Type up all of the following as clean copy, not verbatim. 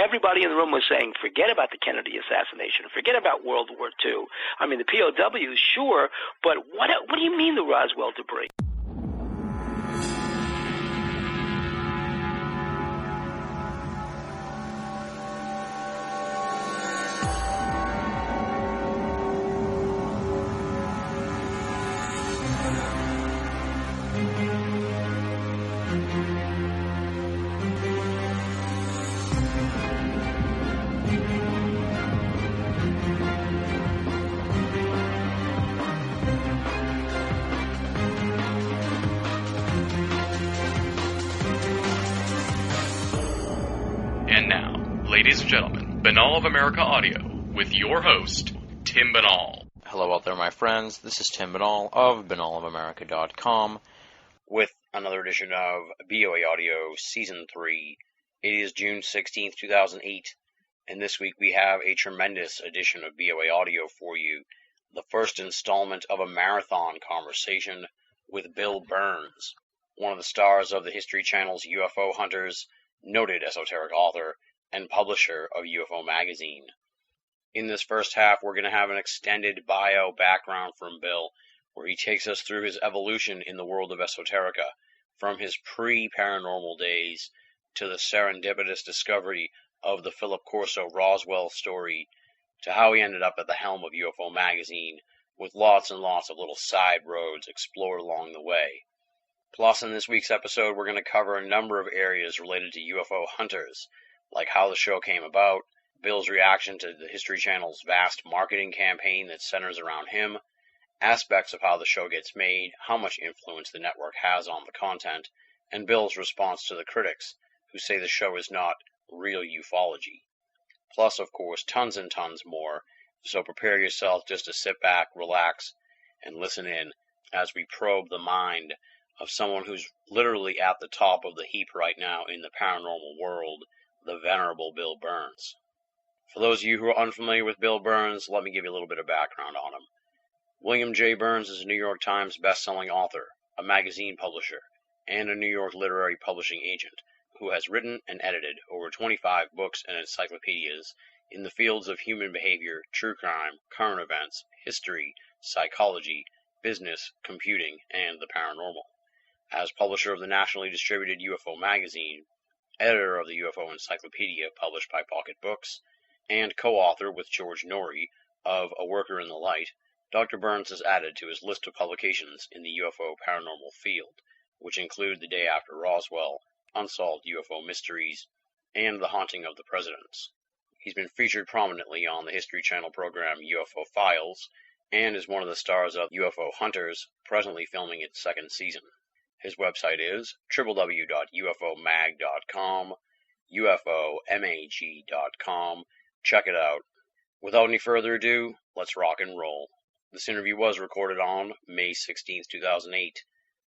everybody in the room was saying, forget about the Kennedy assassination, forget about World War II. I mean, the POWs, sure, but what do you mean the Roswell debris? And now, ladies and gentlemen, Banal of America Audio, with your host, Tim Banal. Hello out there, my friends. This is Tim Banal of banalofamerica.com with another edition of BOAA Audio Season 3. It is June 16th, 2008, and this week we have a tremendous edition of BOAA Audio for you, the first installment of a marathon conversation with Bill Burns, one of the stars of the History Channel's UFO Hunters, noted esoteric author and publisher of UFO Magazine. In this first half, we're going to have an extended bio background from Bill, where he takes us through his evolution in the world of esoterica, from his pre-paranormal days to the serendipitous discovery of the Philip Corso Roswell story, to how he ended up at the helm of UFO Magazine, with lots and lots of little side roads explored along the way. Plus, in this week's episode, we're going to cover a number of areas related to UFO hunters, like how the show came about, Bill's reaction to the History Channel's vast marketing campaign that centers around him, aspects of how the show gets made, how much influence the network has on the content, and Bill's response to the critics who say the show is not real ufology. Plus, of course, tons and tons more, so prepare yourself just to sit back, relax, and listen in as we probe the mind of someone who's literally at the top of the heap right now in the paranormal world, the venerable Bill Burns. For those of you who are unfamiliar with Bill Burns, let me give you a little bit of background on him. William J. Burns is a New York Times best-selling author, a magazine publisher, and a New York literary publishing agent who has written and edited over 25 books and encyclopedias in the fields of human behavior, true crime, current events, history, psychology, business, computing, and the paranormal. As publisher of the nationally distributed UFO Magazine, editor of the UFO Encyclopedia published by Pocket Books, and co-author with George Norrie of A Worker in the Light, Dr. Burns has added to his list of publications in the UFO paranormal field, which include The Day After Roswell, Unsolved UFO Mysteries, and The Haunting of the Presidents. He's been featured prominently on the History Channel program UFO Files, and is one of the stars of UFO Hunters, presently filming its second season. His website is www.ufomag.com, ufomag.com. Check it out. Without any further ado, let's rock and roll. This interview was recorded on May 16, 2008.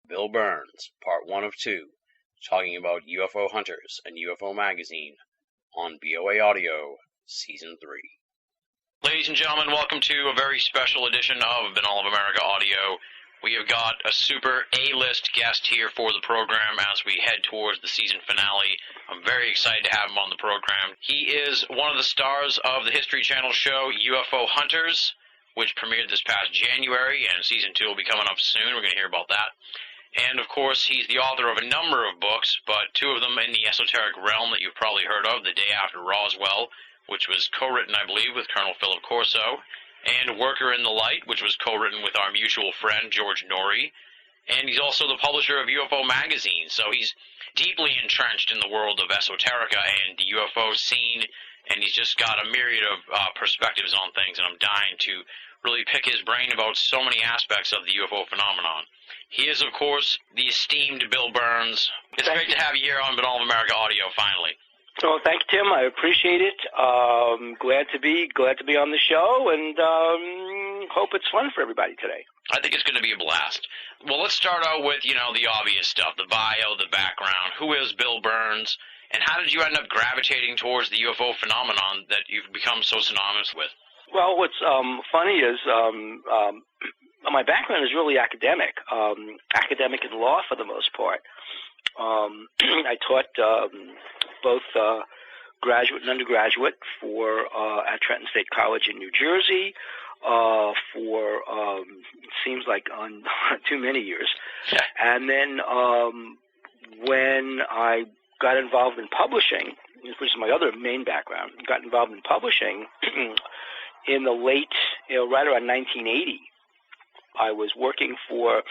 Bill Burns, Part 1 of 2, talking about UFO Hunters and UFO Magazine on BOAA Audio, Season 3. Ladies and gentlemen, welcome to a very special edition of Banal of America Audio. We have got a super A-list guest here for the program as we head towards the season finale. I'm very excited to have him on the program. He is one of the stars of the History Channel show UFO Hunters, which premiered this past January, and season 2 will be coming up soon. We're going to hear about that. And, of course, he's the author of a number of books, but 2 of them in the esoteric realm that you've probably heard of, The Day After Roswell, which was co-written, I believe, with Colonel Philip Corso, and Worker in the Light, which was co-written with our mutual friend, George Norrie. And he's also the publisher of UFO Magazine, so he's deeply entrenched in the world of esoterica and the UFO scene, and he's just got a myriad of perspectives on things, and I'm dying to really pick his brain about so many aspects of the UFO phenomenon. He is, of course, the esteemed Bill Burns. It's great to have you here on Banal of America Audio, finally. Well, thank you, Tim. I appreciate it. Glad to be on the show, and hope it's fun for everybody today. I think it's going to be a blast. Well, let's start out with, the obvious stuff, the bio, the background. Who is Bill Burns, and how did you end up gravitating towards the UFO phenomenon that you've become so synonymous with? Well, what's funny is my background is really academic in law for the most part. I taught both graduate and undergraduate for at Trenton State College in New Jersey for it seems like on too many years. And then when I got involved in publishing, which is my other main background, got involved in publishing in the late, right around 1980. I was working for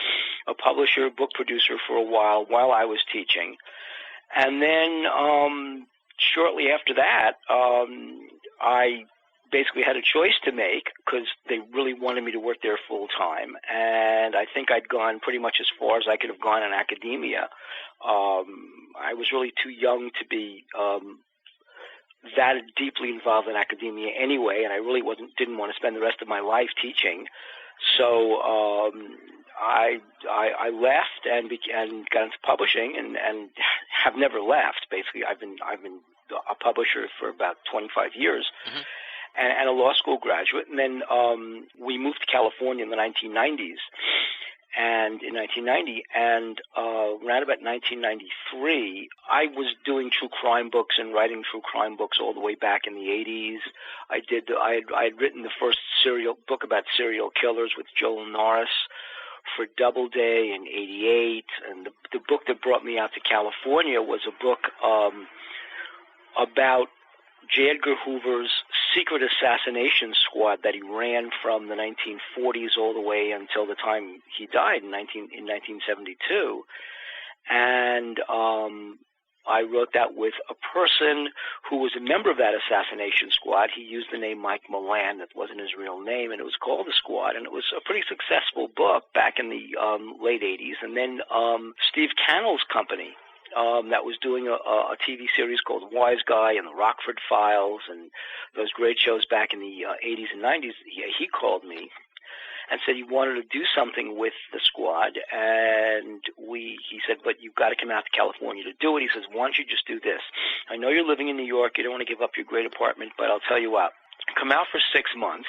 a publisher, book producer for a while I was teaching. And then shortly after that, I basically had a choice to make because they really wanted me to work there full time. And I think I'd gone pretty much as far as I could have gone in academia. I was really too young to be that deeply involved in academia anyway, and I really didn't want to spend the rest of my life teaching. So I left and got into publishing and have never left. Basically, I've been a publisher for about 25 years, and a law school graduate. And then we moved to California in the 1990s. And in 1990, and around about 1993, I was doing true crime books and writing true crime books all the way back in the 80s. I had written the first book about serial killers with Joel Norris for Doubleday in '88, and the book that brought me out to California was a book about J. Edgar Hoover's secret assassination squad that he ran from the 1940s all the way until the time he died in 1972. And I wrote that with a person who was a member of that assassination squad. He used the name Mike Milan. That wasn't his real name, and it was called The Squad, and it was a pretty successful book back in the late 80s. And then Steve Cannell's company, that was doing a TV series called Wise Guy and the Rockford Files and those great shows back in the 80s and 90s, he called me and said he wanted to do something with the Squad, and he said, but you've got to come out to California to do it. He says, why don't you just do this? I know you're living in New York, you don't want to give up your great apartment, but I'll tell you what, come out for 6 months,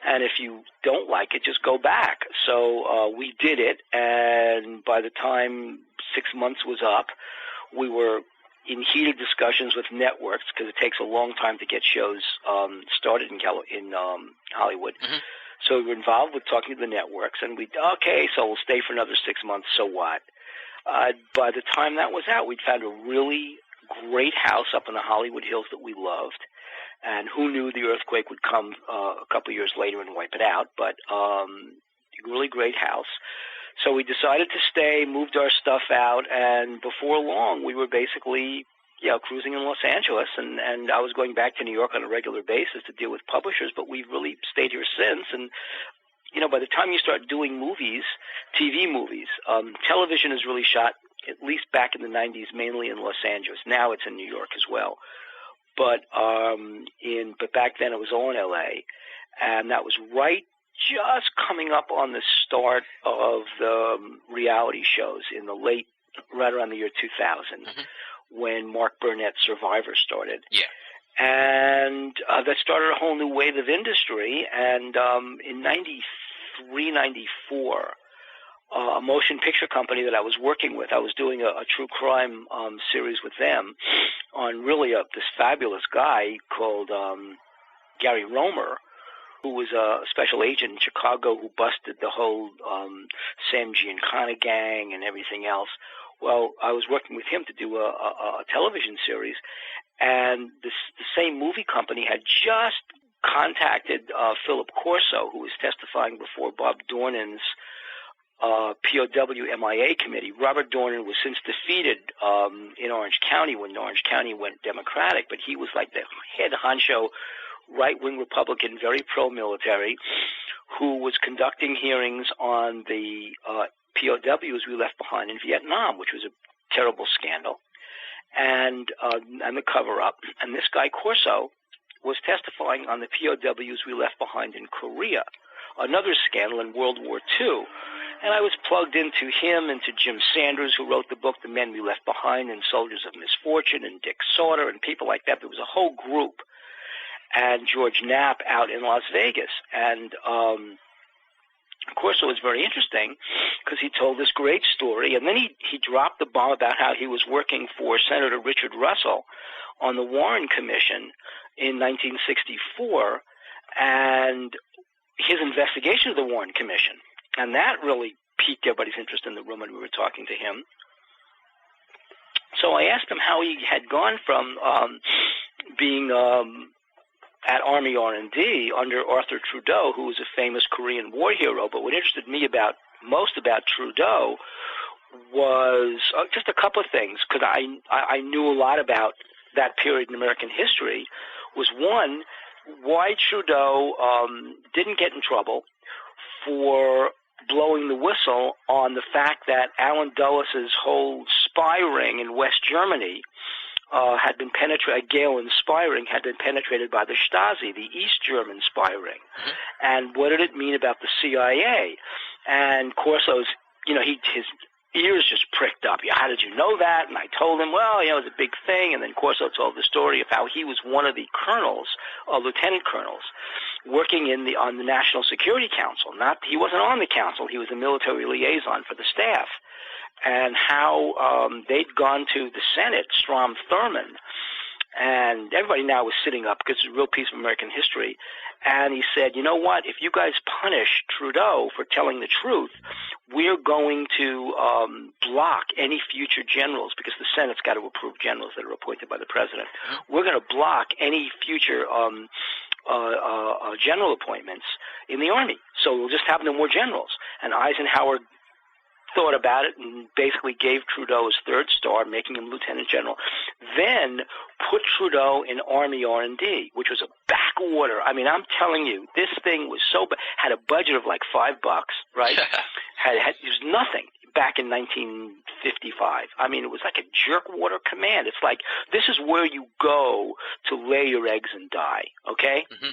and if you don't like it, just go back. So we did it, and by the time 6 months was up, we were in heated discussions with networks because it takes a long time to get shows started in Hollywood. So we were involved with talking to the networks, and so we'll stay for another 6 months, so what? By the time that was out, we'd found a really great house up in the Hollywood Hills that we loved, and who knew the earthquake would come a couple of years later and wipe it out, but a really great house. So we decided to stay, moved our stuff out, and before long we were basically cruising in Los Angeles, and I was going back to New York on a regular basis to deal with publishers, but we've really stayed here since. And, by the time you start doing movies, TV movies, television is really shot, at least back in the 90s, mainly in Los Angeles. Now it's in New York as well. But back then it was all in L.A., and that was just coming up on the start of the reality shows in the right around the year 2000, when Mark Burnett's Survivor started. Yeah. And that started a whole new wave of industry. And in 93, 94, a motion picture company that I was working with, I was doing a true crime series with them on really this fabulous guy called Gary Romer, who was a special agent in Chicago who busted the whole Sam Giancana gang and everything else. Well, I was working with him to do a television series, and the same movie company had just contacted Philip Corso, who was testifying before Bob Dornan's POW MIA committee. Robert Dornan was since defeated in Orange County when Orange County went Democratic, but he was like the head honcho right-wing Republican, very pro-military, who was conducting hearings on the POWs we left behind in Vietnam, which was a terrible scandal, and the cover-up. And this guy, Corso, was testifying on the POWs we left behind in Korea, another scandal in World War II. And I was plugged into him, into Jim Sanders, who wrote the book The Men We Left Behind, and Soldiers of Misfortune, and Dick Sauter, and people like that. There was a whole group. And George Knapp out in Las Vegas. And of course, it was very interesting because he told this great story, and then he dropped the bomb about how he was working for Senator Richard Russell on the Warren Commission in 1964 and his investigation of the Warren Commission. And that really piqued everybody's interest in the room when we were talking to him. So I asked him how he had gone from being at Army R&D under Arthur Trudeau, who was a famous Korean War hero. But what interested me most about Trudeau was just a couple of things, because I knew a lot about that period in American history. Was one, why Trudeau didn't get in trouble for blowing the whistle on the fact that Allen Dulles' whole spy ring in West Germany had been penetrated, Gehlen spy ring had been penetrated by the Stasi, the East German spy ring. Mm-hmm. And what did it mean about the CIA? And Corso's, his ears just pricked up. How did you know that? And I told him, well, it was a big thing. And then Corso told the story of how he was one of the colonels, lieutenant colonels, working on the National Security Council. He wasn't on the council. He was a military liaison for the staff. And how they'd gone to the Senate, Strom Thurmond, and everybody now was sitting up because it's a real piece of American history. And he said, you know what, if you guys punish Trudeau for telling the truth, we're going to block any future generals, because the Senate's got to approve generals that are appointed by the president. We're going to block any future general appointments in the Army. So we'll just have no more generals. And Eisenhower thought about it and basically gave Trudeau his third star, making him lieutenant general. Then put Trudeau in Army R&D, which was a backwater. I mean, I'm telling you, this thing was had a budget of like $5, right? It was nothing back in 1955. I mean, it was like a jerkwater command. It's like, this is where you go to lay your eggs and die, okay? Mm-hmm.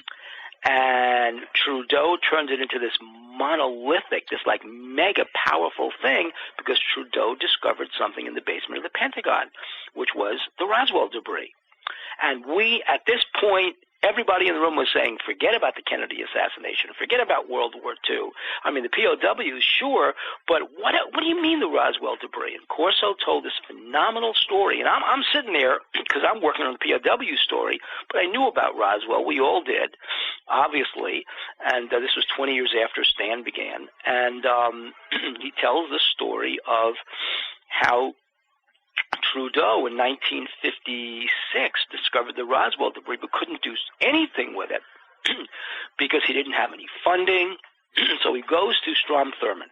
And Trudeau turned it into this monolithic, this like mega powerful thing, because Trudeau discovered something in the basement of the Pentagon, which was the Roswell debris. And we, at this point, everybody in the room was saying, forget about the Kennedy assassination, forget about World War II. I mean, the POWs, sure, but what do you mean the Roswell debris? And Corso told this phenomenal story, and I'm sitting there because I'm working on the POW story, but I knew about Roswell. We all did, obviously, and this was 20 years after Stan began. And he tells the story of how Trudeau in 1956 discovered the Roswell debris but couldn't do anything with it because he didn't have any funding. So he goes to Strom Thurmond,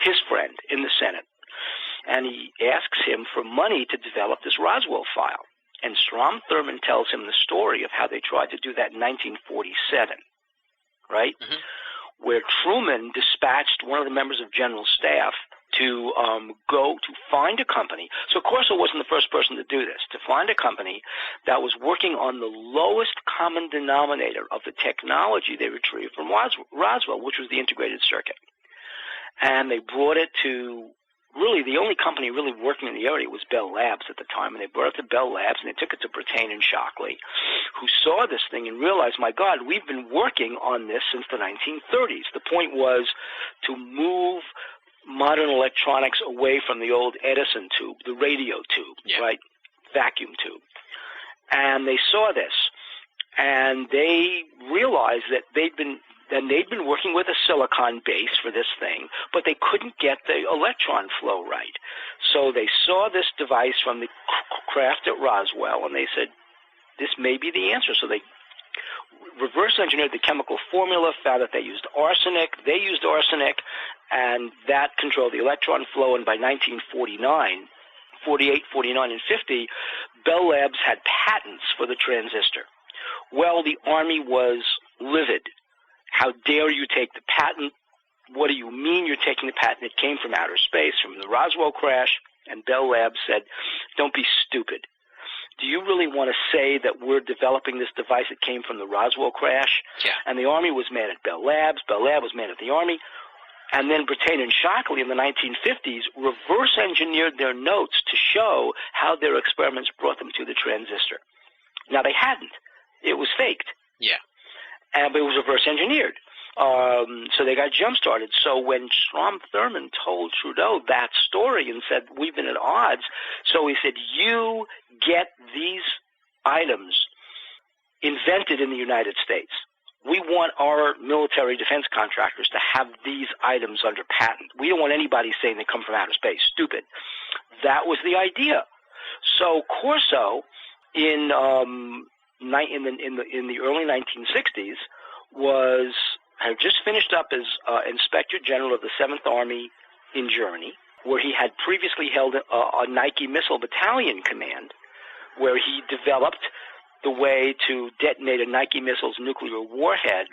his friend in the Senate, and he asks him for money to develop this Roswell file. And Strom Thurmond tells him the story of how they tried to do that in 1947, right? Mm-hmm. Where Truman dispatched one of the members of General Staff to go to find a company. So Corso wasn't the first person to do this, to find a company that was working on the lowest common denominator of the technology they retrieved from Roswell, which was the integrated circuit. And they brought it to, really, the only company really working in the area was Bell Labs at the time, and they brought it to Bell Labs, and they took it to Brattain and Shockley, who saw this thing and realized, my God, we've been working on this since the 1930s. The point was to move modern electronics away from the old Edison tube, the radio tube, right, vacuum tube. And they saw this, and they realized that they'd been working with a silicon base for this thing, but they couldn't get the electron flow right. So they saw this device from the craft at Roswell, and they said, this may be the answer. So they reverse engineered the chemical formula, found that they used arsenic, and that controlled the electron flow. And by 1949, 48, 49, and 50, Bell Labs had patents for the transistor. Well, the Army was livid. How dare you take the patent? What do you mean you're taking the patent? It came from outer space, from the Roswell crash. And Bell Labs said, don't be stupid. Do you really want to say that we're developing this device that came from the Roswell crash? Yeah. And the Army was mad at Bell Labs. Bell Labs was mad at the Army. And then Brattain and Shockley in the 1950s reverse engineered their notes to show how their experiments brought them to the transistor. Now, they hadn't. It was faked. Yeah. But it was reverse engineered. So they got jump-started. So when Strom Thurmond told Trudeau that story and said, we've been at odds, so he said, you get these items invented in the United States. We want our military defense contractors to have these items under patent. We don't want anybody saying they come from outer space. Stupid. That was the idea. So Corso, in the early 1960s, had just finished up as Inspector General of the 7th Army in Germany, where he had previously held a Nike missile battalion command, where he developed the way to detonate a Nike missile's nuclear warhead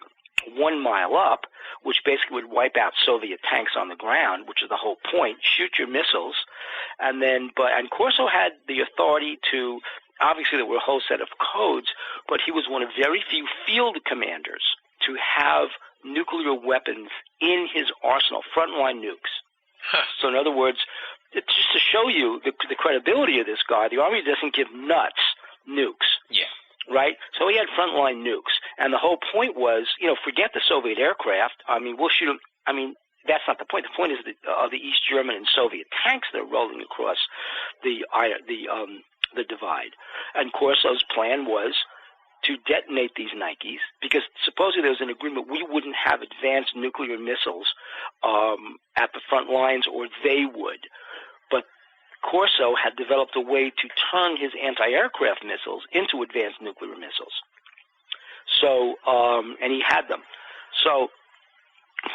1 mile up, which basically would wipe out Soviet tanks on the ground, which is the whole point. Shoot your missiles, and Corso had the authority to. Obviously, there were a whole set of codes, but he was one of very few field commanders to have nuclear weapons in his arsenal, frontline nukes. So, in other words, it's just to show you the credibility of this guy. The Army doesn't give nuts nukes. Yeah. Right? So he had frontline nukes. And the whole point was, forget the Soviet aircraft. I mean, we'll shoot them. I mean, that's not the point. The point is the East German and Soviet tanks that are rolling across the divide. And Corso's plan was to detonate these Nikes, because supposedly there was an agreement we wouldn't have advanced nuclear missiles at the front lines, or they would. But Corso had developed a way to turn his anti-aircraft missiles into advanced nuclear missiles. So, and he had them. So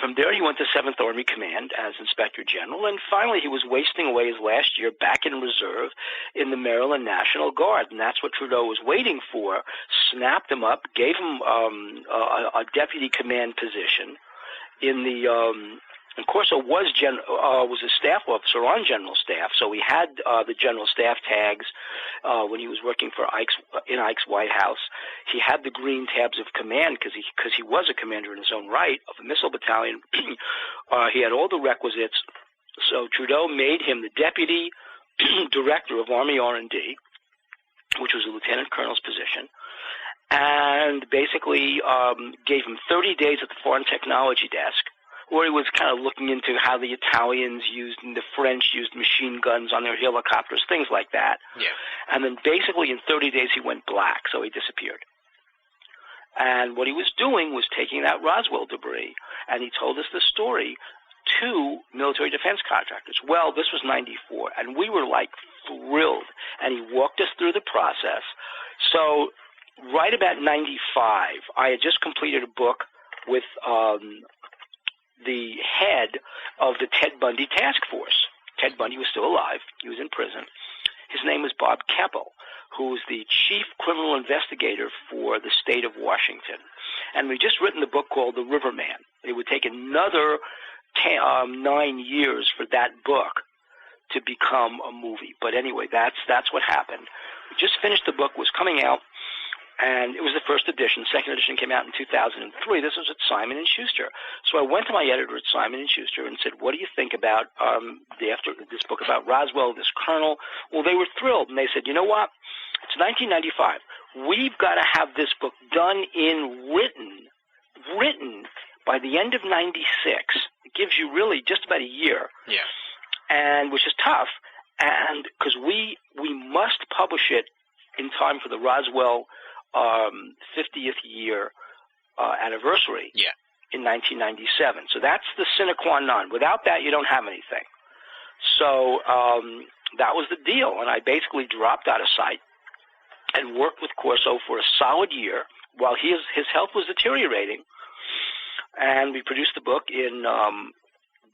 from there he went to 7th Army Command as Inspector General, and finally he was wasting away his last year back in reserve in the Maryland National Guard, and that's what Trudeau was waiting for. Snapped him up, gave him a deputy command position in the and Corso was a staff officer on General Staff, so he had the General Staff tags when he was working for in Ike's White House. He had the green tabs of command because he was a commander in his own right of a missile battalion. He had all the requisites. So Trudeau made him the deputy director of Army R&D, which was a lieutenant colonel's position, and basically gave him 30 days at the Foreign Technology Desk, where he was kind of looking into how the Italians used and the French used machine guns on their helicopters, things like that. Yeah. And then basically in 30 days he went black, so he disappeared. And what he was doing was taking that Roswell debris, and he told us the story to military defense contractors. Well, this was 94, and we were like thrilled, and he walked us through the process. So right about 95, I had just completed a book with the head of the Ted Bundy task force. Ted Bundy was still alive. He was in prison. His name was Bob Keppel, who was the chief criminal investigator for the state of Washington. And we'd just written the book called The Riverman. It would take another 9 years for that book to become a movie. But anyway, that's what happened. We just finished the book, was coming out, and it was the first edition. Second edition came out in 2003. This was at Simon & Schuster. So I went to my editor at Simon & Schuster and said, what do you think about after this book about Roswell, this colonel? Well, they were thrilled, and they said, you know what? It's 1995. We've got to have this book done in written by the end of 96. It gives you really just about a year. Yeah. And which is tough, and because we must publish it in time for the Roswell 50th year anniversary in 1997. So that's the sine qua non. Without that, you don't have anything. So that was the deal, and I basically dropped out of sight and worked with Corso for a solid year while his health was deteriorating. And we produced the book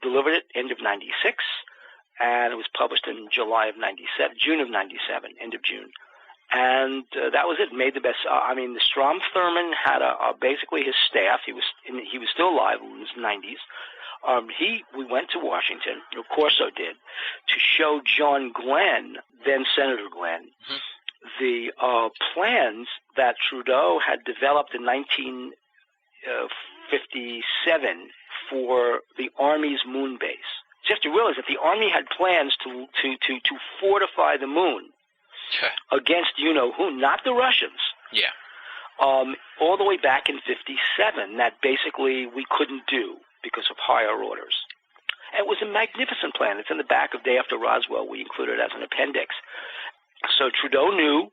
delivered it end of 96, and it was published in June of 97, end of June. And that was it. Made the best. The Strom Thurmond had basically his staff. He was still alive in his 90s. We went to Washington, or Corso did, to show John Glenn, then Senator Glenn, the plans that Trudeau had developed in 1957 for the Army's moon base. So you have to realize that the Army had plans to fortify the moon. Against you-know-who, not the Russians. Yeah. All the way back in 57, that basically we couldn't do because of higher orders. And it was a magnificent plan. It's in the back of Day After Roswell. We included it as an appendix. So Trudeau knew.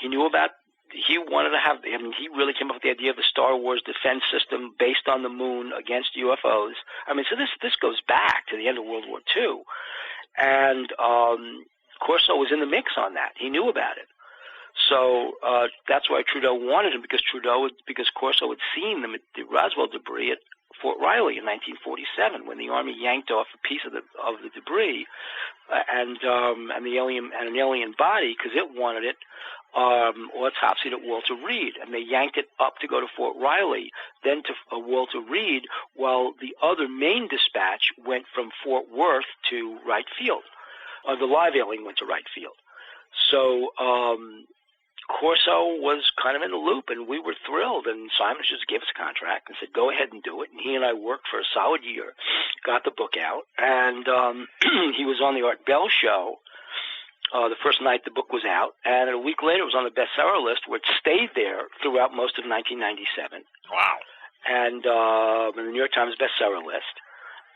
He knew about. He wanted to have. I mean, he really came up with the idea of the Star Wars defense system based on the moon against UFOs. I mean, so this goes back to the end of World War II, and Corso was in the mix on that. He knew about it. So that's why Trudeau wanted him, because Corso had seen the Roswell debris at Fort Riley in 1947 when the Army yanked off a piece of the debris and an alien body, because it wanted it autopsied at Walter Reed, and they yanked it up to go to Fort Riley, then to Walter Reed, while the other main dispatch went from Fort Worth to Wright Field. The live alien went to Wright Field. So Corso was kind of in the loop, and we were thrilled, and Simon just gave us a contract and said, go ahead and do it. And he and I worked for a solid year, got the book out, and he was on the Art Bell show the first night the book was out, and a week later it was on the bestseller list, where it stayed there throughout most of 1997. Wow. And the New York Times bestseller list.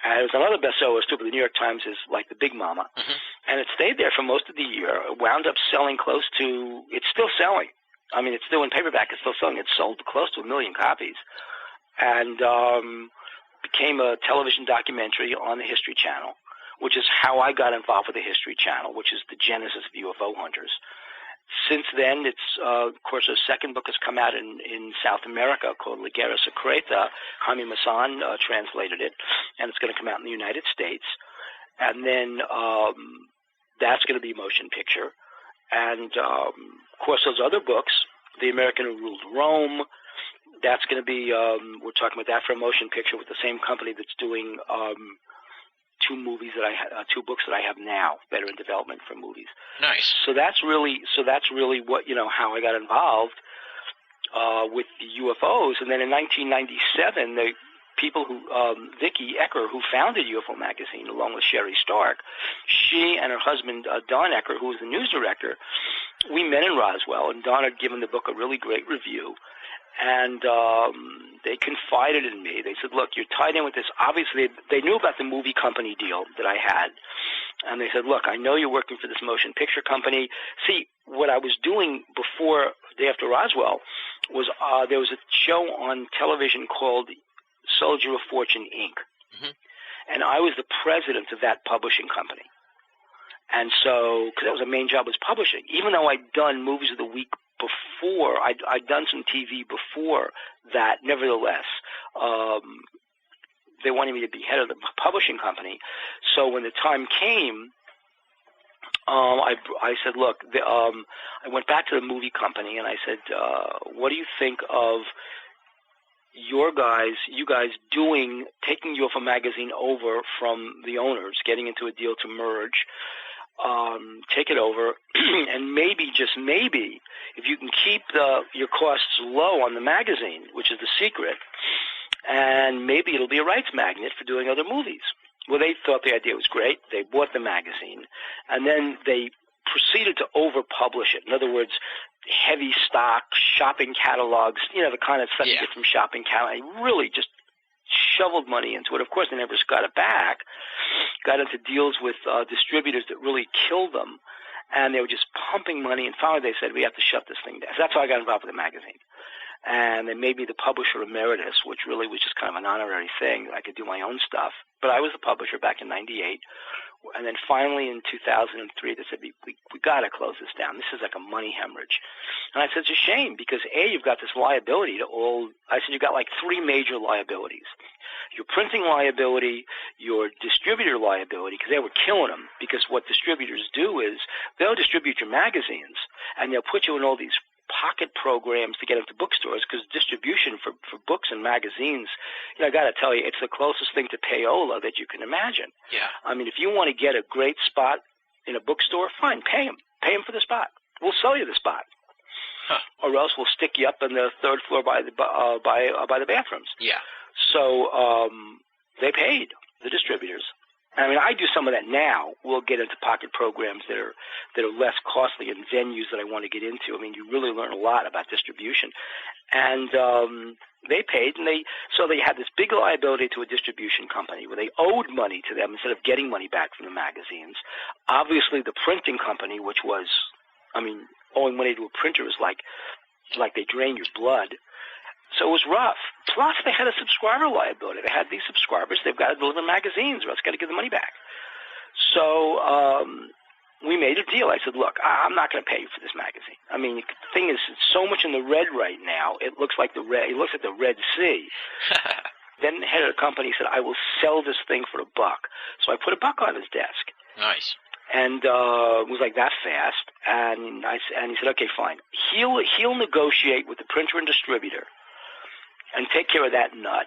And it was another bestseller list, too, but the New York Times is like the big mama. Mm-hmm. And it stayed there for most of the year. It wound up selling close to, it's still selling. I mean, it's still in paperback. It's still selling. It sold close to 1 million copies. And became a television documentary on the History Channel, which is how I got involved with the History Channel, which is the genesis of UFO hunters. Since then, it's Corso's second book has come out in South America called La Guerra Secreta. Jaime Maussan translated it, and it's going to come out in the United States. And then that's going to be a motion picture. And Corso's other books, The American Who Ruled Rome, that's going to be, we're talking about that for a motion picture with the same company that's doing two books that I have now that are in development for movies. Nice. So that's really what, how I got involved with the UFOs. And then in 1997, the people who, Vicki Ecker, who founded UFO Magazine along with Sherry Stark, she and her husband, Don Ecker, who was the news director, we met in Roswell, and Don had given the book a really great review. And they confided in me. They said, look, you're tied in with this. Obviously, they knew about the movie company deal that I had. And they said, look, I know you're working for this motion picture company. See, what I was doing before, day after Roswell, was there was a show on television called Soldier of Fortune, Inc. Mm-hmm. And I was the president of that publishing company. And so, because that was the main job, was publishing. Even though I'd done Movies of the Week before, I'd done some TV before that, nevertheless, they wanted me to be head of the publishing company. So when the time came, I said, look, I went back to the movie company and I said, what do you think of you guys taking UFO Magazine over from the owners, getting into a deal to merge, take it over, and maybe, just maybe, if you can keep your costs low on the magazine, which is the secret, and maybe it'll be a rights magnet for doing other movies. Well, they thought the idea was great. They bought the magazine, and then they proceeded to over-publish it. In other words, heavy stock, shopping catalogs, the kind of stuff you get from shopping catalogs. Really just shoveled money into it. Of course, they never got it back. Got into deals with distributors that really killed them, and they were just pumping money. And finally, they said, we have to shut this thing down. So that's how I got involved with the magazine. And they made me the publisher emeritus, which really was just kind of an honorary thing. I could do my own stuff. But I was the publisher back in 98. And then finally in 2003, they said, we got to close this down. This is like a money hemorrhage. And I said, it's a shame because, A, you've got this liability to all. I said, you've got like three major liabilities. Your printing liability, your distributor liability, because they were killing them. Because what distributors do is they'll distribute your magazines, and they'll put you in all these pocket programs to get into bookstores, because distribution for books and magazines, I got to tell you, it's the closest thing to payola that you can imagine. Yeah. I mean, if you want to get a great spot in a bookstore, fine, pay them. Pay them for the spot. We'll sell you the spot. Huh. Or else we'll stick you up on the third floor by the bathrooms. Yeah. So they paid the distributors. I mean, I do some of that now. We'll get into pocket programs that are less costly and venues that I want to get into. I mean, you really learn a lot about distribution. And they paid, and they had this big liability to a distribution company where they owed money to them instead of getting money back from the magazines. Obviously, the printing company, which was, owing money to a printer is like they drain your blood. So it was rough. Plus, they had a subscriber liability. They had these subscribers. They've got to deliver magazines, or else got to give the money back. So we made a deal. I said, look, I'm not going to pay you for this magazine. I mean, the thing is, it's so much in the red right now. It looks like the Red Sea. Then the head of the company said, I will sell this thing for $1. So I put $1 on his desk. Nice. And it was like that fast. And he said, okay, fine. He'll negotiate with the printer and distributor and take care of that nut.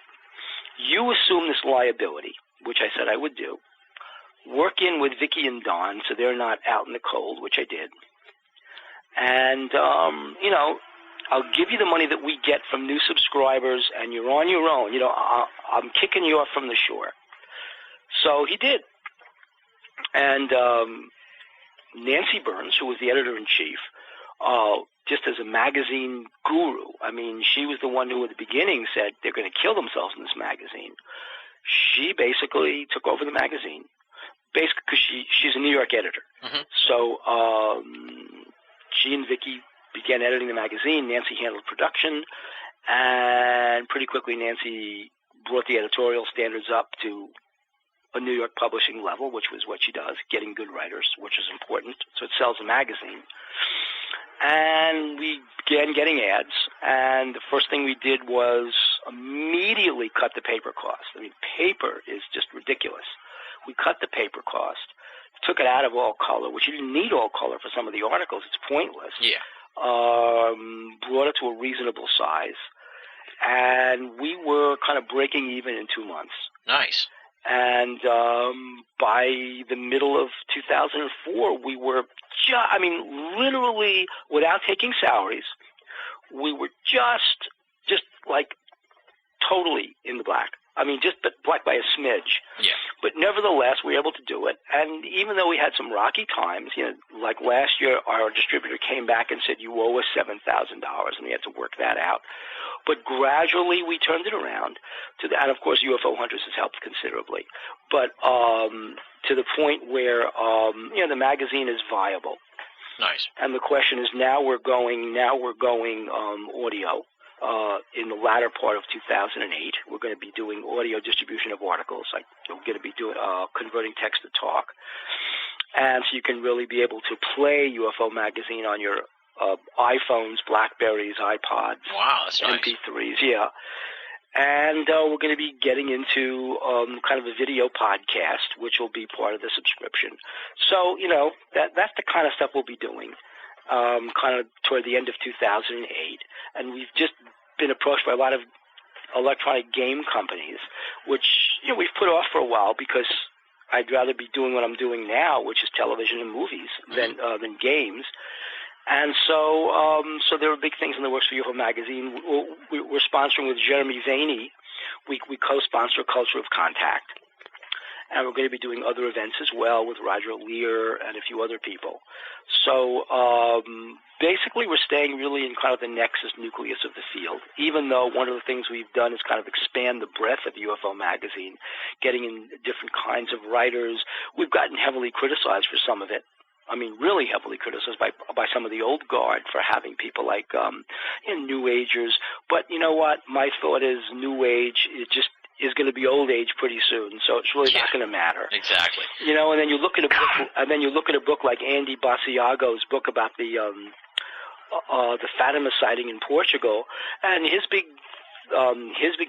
You assume this liability, which I said I would do. Work in with Vicky and Don so they're not out in the cold, which I did. And, I'll give you the money that we get from new subscribers, and you're on your own. I'm kicking you off from the shore. So he did. And Nancy Burns, who was the editor-in-chief, just as a magazine guru, I mean, she was the one who at the beginning said they're going to kill themselves in this magazine. She basically took over the magazine, basically because she's a New York editor. Mm-hmm. So she and Vicky began editing the magazine. Nancy handled production, and pretty quickly Nancy brought the editorial standards up to a New York publishing level, which was what she does, getting good writers, which is important. So it sells a magazine. And we began getting ads, and the first thing we did was immediately cut the paper cost. I mean, paper is just ridiculous. We cut the paper cost, took it out of all color, which you didn't need all color for some of the articles. It's pointless. Yeah. Brought it to a reasonable size, and we were kind of breaking even in 2 months. Nice. And by the middle of 2004, we were literally, without taking salaries, we were just like totally in the black. I mean, just black by a smidge. Yeah. But nevertheless, we were able to do it. And even though we had some rocky times, like last year, our distributor came back and said, you owe us $7,000, and we had to work that out. But gradually, we turned it around and of course, UFO Hunters has helped considerably. But to the point where, the magazine is viable. Nice. And the question is, now we're going audio. In the latter part of 2008, we're going to be doing audio distribution of articles. We're going to be doing converting text to talk, and so you can really be able to play UFO magazine on your iPhones, Blackberries, iPods, wow, that's nice. MP3s, yeah. And we're going to be getting into kind of a video podcast, which will be part of the subscription. So that's the kind of stuff we'll be doing. Kind of toward the end of 2008, and we've just been approached by a lot of electronic game companies, which we've put off for a while because I'd rather be doing what I'm doing now, which is television and movies, than games. And so there are big things in the works for UFO Magazine. We're sponsoring with Jeremy Vaney. We co-sponsor Culture of Contact. And we're going to be doing other events as well with Roger Lear and a few other people. So basically we're staying really in kind of the nexus nucleus of the field, even though one of the things we've done is kind of expand the breadth of the UFO magazine, getting in different kinds of writers. We've gotten heavily criticized for some of it. I mean, really heavily criticized by some of the old guard for having people like New Agers. But you know what? My thought is New Age, it just is going to be old age pretty soon, so it's really not going to matter. Exactly. And then you look at a book, like Andy Basiago's book about the Fatima sighting in Portugal, and his big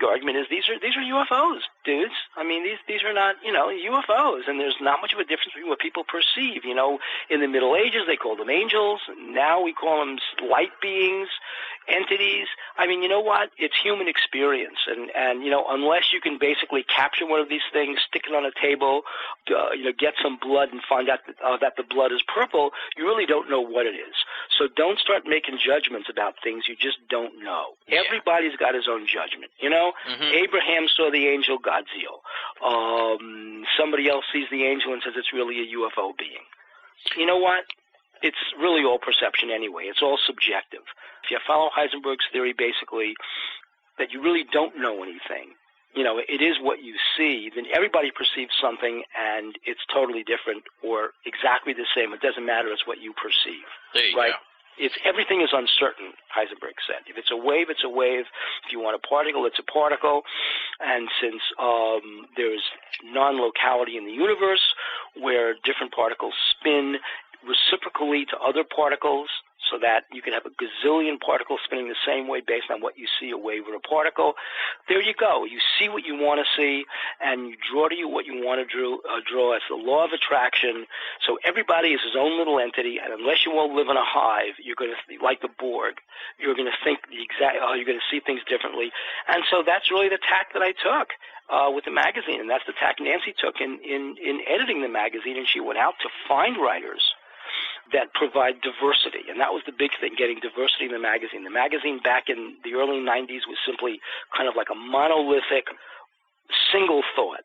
argument is these are UFOs, dudes. I mean, these are not UFOs, and there's not much of a difference between what people perceive. In the Middle Ages they called them angels, now we call them light beings, entities. I mean, you know what? It's human experience, and unless you can basically capture one of these things, stick it on a table, get some blood and find out that the blood is purple, you really don't know what it is. So don't start making judgments about things you just don't know. Yeah. Everybody's got his own judgment. Mm-hmm. Abraham saw the angel Godzilla. Somebody else sees the angel and says it's really a UFO being. You know what? It's really all perception anyway. It's all subjective. If you follow Heisenberg's theory, basically, that you really don't know anything, it is what you see, then everybody perceives something and it's totally different or exactly the same. It doesn't matter. It's what you perceive. There you right? go. Everything is uncertain, Heisenberg said. If it's a wave, it's a wave. If you want a particle, it's a particle. And since there's non-locality in the universe where different particles spin reciprocally to other particles, so that you can have a gazillion particles spinning the same way based on what you see, a wave or a particle. There you go. You see what you want to see, and you draw to you what you want to draw. It's the law of attraction. So everybody is his own little entity, and unless you all live in a hive, you're going to, like the Borg, you're going to think you're going to see things differently. And so that's really the tack that I took with the magazine, and that's the tack Nancy took in editing the magazine, and she went out to find writers that provide diversity, and that was the big thing, getting diversity in the magazine. The magazine back in the early 90s was simply kind of like a monolithic single thought.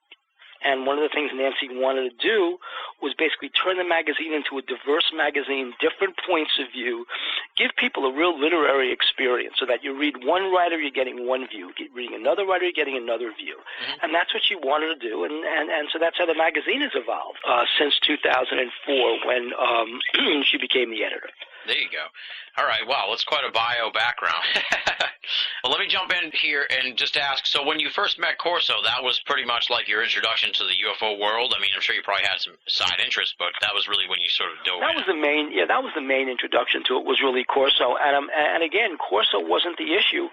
And one of the things Nancy wanted to do was basically turn the magazine into a diverse magazine, different points of view, give people a real literary experience so that you read one writer, you're getting one view. Reading another writer, you're getting another view. Mm-hmm. And that's what she wanted to do, and so that's how the magazine has evolved since 2004 when she became the editor. There you go. All right, wow, that's quite a bio background. Well, let me jump in here and just ask, so when you first met Corso, that was pretty much like your introduction to the UFO world? I mean, I'm sure you probably had some side interests, but that was really when you sort of dove in. That was the main introduction to it, was really Corso. And again, Corso wasn't the issue.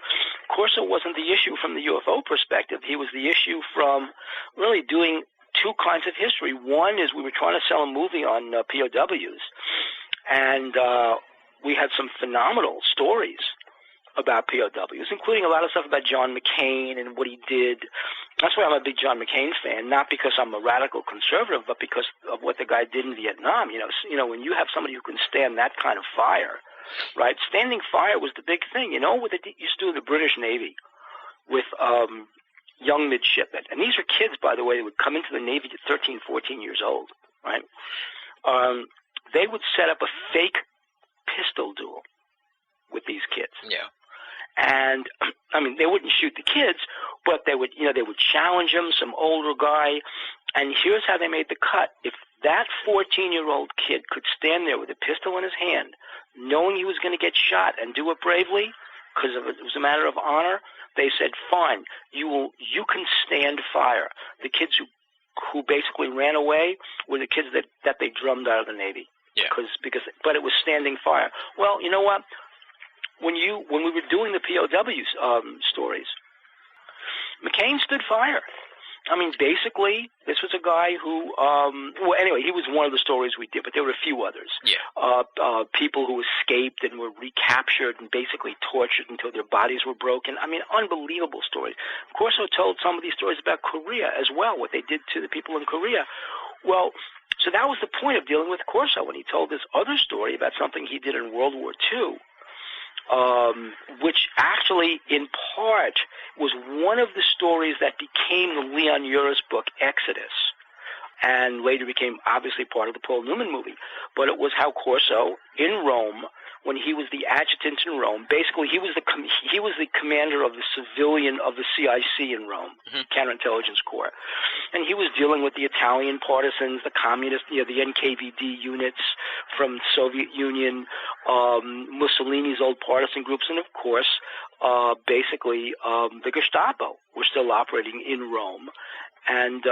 Corso wasn't the issue from the UFO perspective. He was the issue from really doing two kinds of history. One is we were trying to sell a movie on POWs, and we had some phenomenal stories about POWs, including a lot of stuff about John McCain and what he did. That's why I'm a big John McCain fan, not because I'm a radical conservative, but because of what the guy did in Vietnam. You know, when you have somebody who can stand that kind of fire, right? Standing fire was the big thing. You know what they used to do in the British Navy with young midshipmen? And these are kids, by the way, that would come into the Navy at 13, 14 years old, right? They would set up a fake pistol duel with these kids. Yeah. And I mean, they wouldn't shoot the kids, but they would challenge them, some older guy. And here's how they made the cut. If that 14-year-old kid could stand there with a pistol in his hand, knowing he was going to get shot, and do it bravely, because it was a matter of honor, they said, fine, you can stand fire. The kids who basically ran away were the kids that they drummed out of the Navy. Yeah. But it was standing fire. Well, you know what? When we were doing the POW stories, McCain stood fire. I mean, basically, this was a guy who, well, anyway, he was one of the stories we did, but there were a few others. Yeah. People who escaped and were recaptured and basically tortured until their bodies were broken. I mean, unbelievable stories. Corso told some of these stories about Korea as well, what they did to the people in Korea. Well, so that was the point of dealing with Corso when he told this other story about something he did in World War II. Which actually, in part, was one of the stories that became the Leon Uris book, Exodus, and later became, obviously, part of the Paul Newman movie. But it was how Corso, in Rome, when he was the adjutant in Rome, basically he was the commander of the civilian of the CIC in Rome, mm-hmm. Counterintelligence Corps, and he was dealing with the Italian partisans, the communist, the NKVD units from the Soviet Union, Mussolini's old partisan groups, and of course, basically the Gestapo were still operating in Rome. And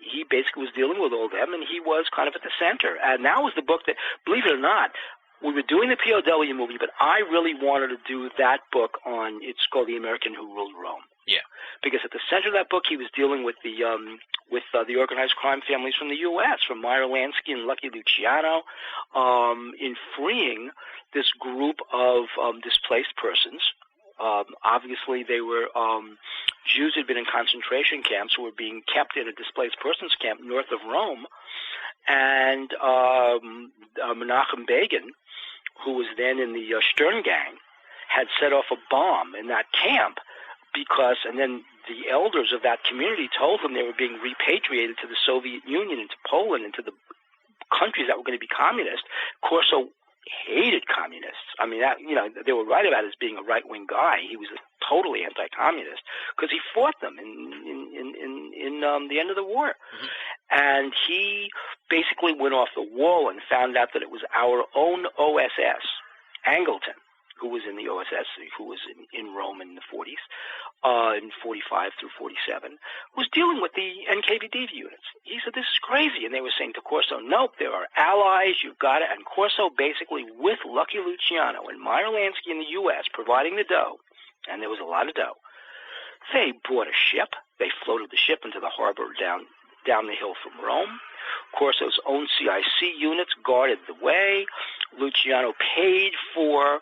he basically was dealing with all of them, and he was kind of at the center. And that was the book that, believe it or not, we were doing the POW movie, but I really wanted to do that book on, it's called The American Who Ruled Rome. Yeah. Because at the center of that book, he was dealing with the organized crime families from the U.S., from Meyer Lansky and Lucky Luciano, in freeing this group of displaced persons. Obviously, they were Jews who had been in concentration camps who were being kept in a displaced persons camp north of Rome, and Menachem Begin, who was then in the Stern Gang, had set off a bomb in that camp and then the elders of that community told them they were being repatriated to the Soviet Union, into Poland, into the countries that were going to be communist. Corso hated communists. I mean, they were right about his being a right-wing guy. He was totally anti-communist because he fought them in the end of the war. Mm-hmm. And he basically went off the wall and found out that it was our own OSS Angleton, who was in the OSS, who was in Rome in the 40s, in 45 through 47, was dealing with the NKVD units. He said, this is crazy. And they were saying to Corso, nope, there are allies, you've got it. And Corso basically, with Lucky Luciano and Meyer Lansky in the U.S. providing the dough, and there was a lot of dough, they bought a ship. They floated the ship into the harbor down the hill from Rome. Corso's own CIC units guarded the way. Luciano paid for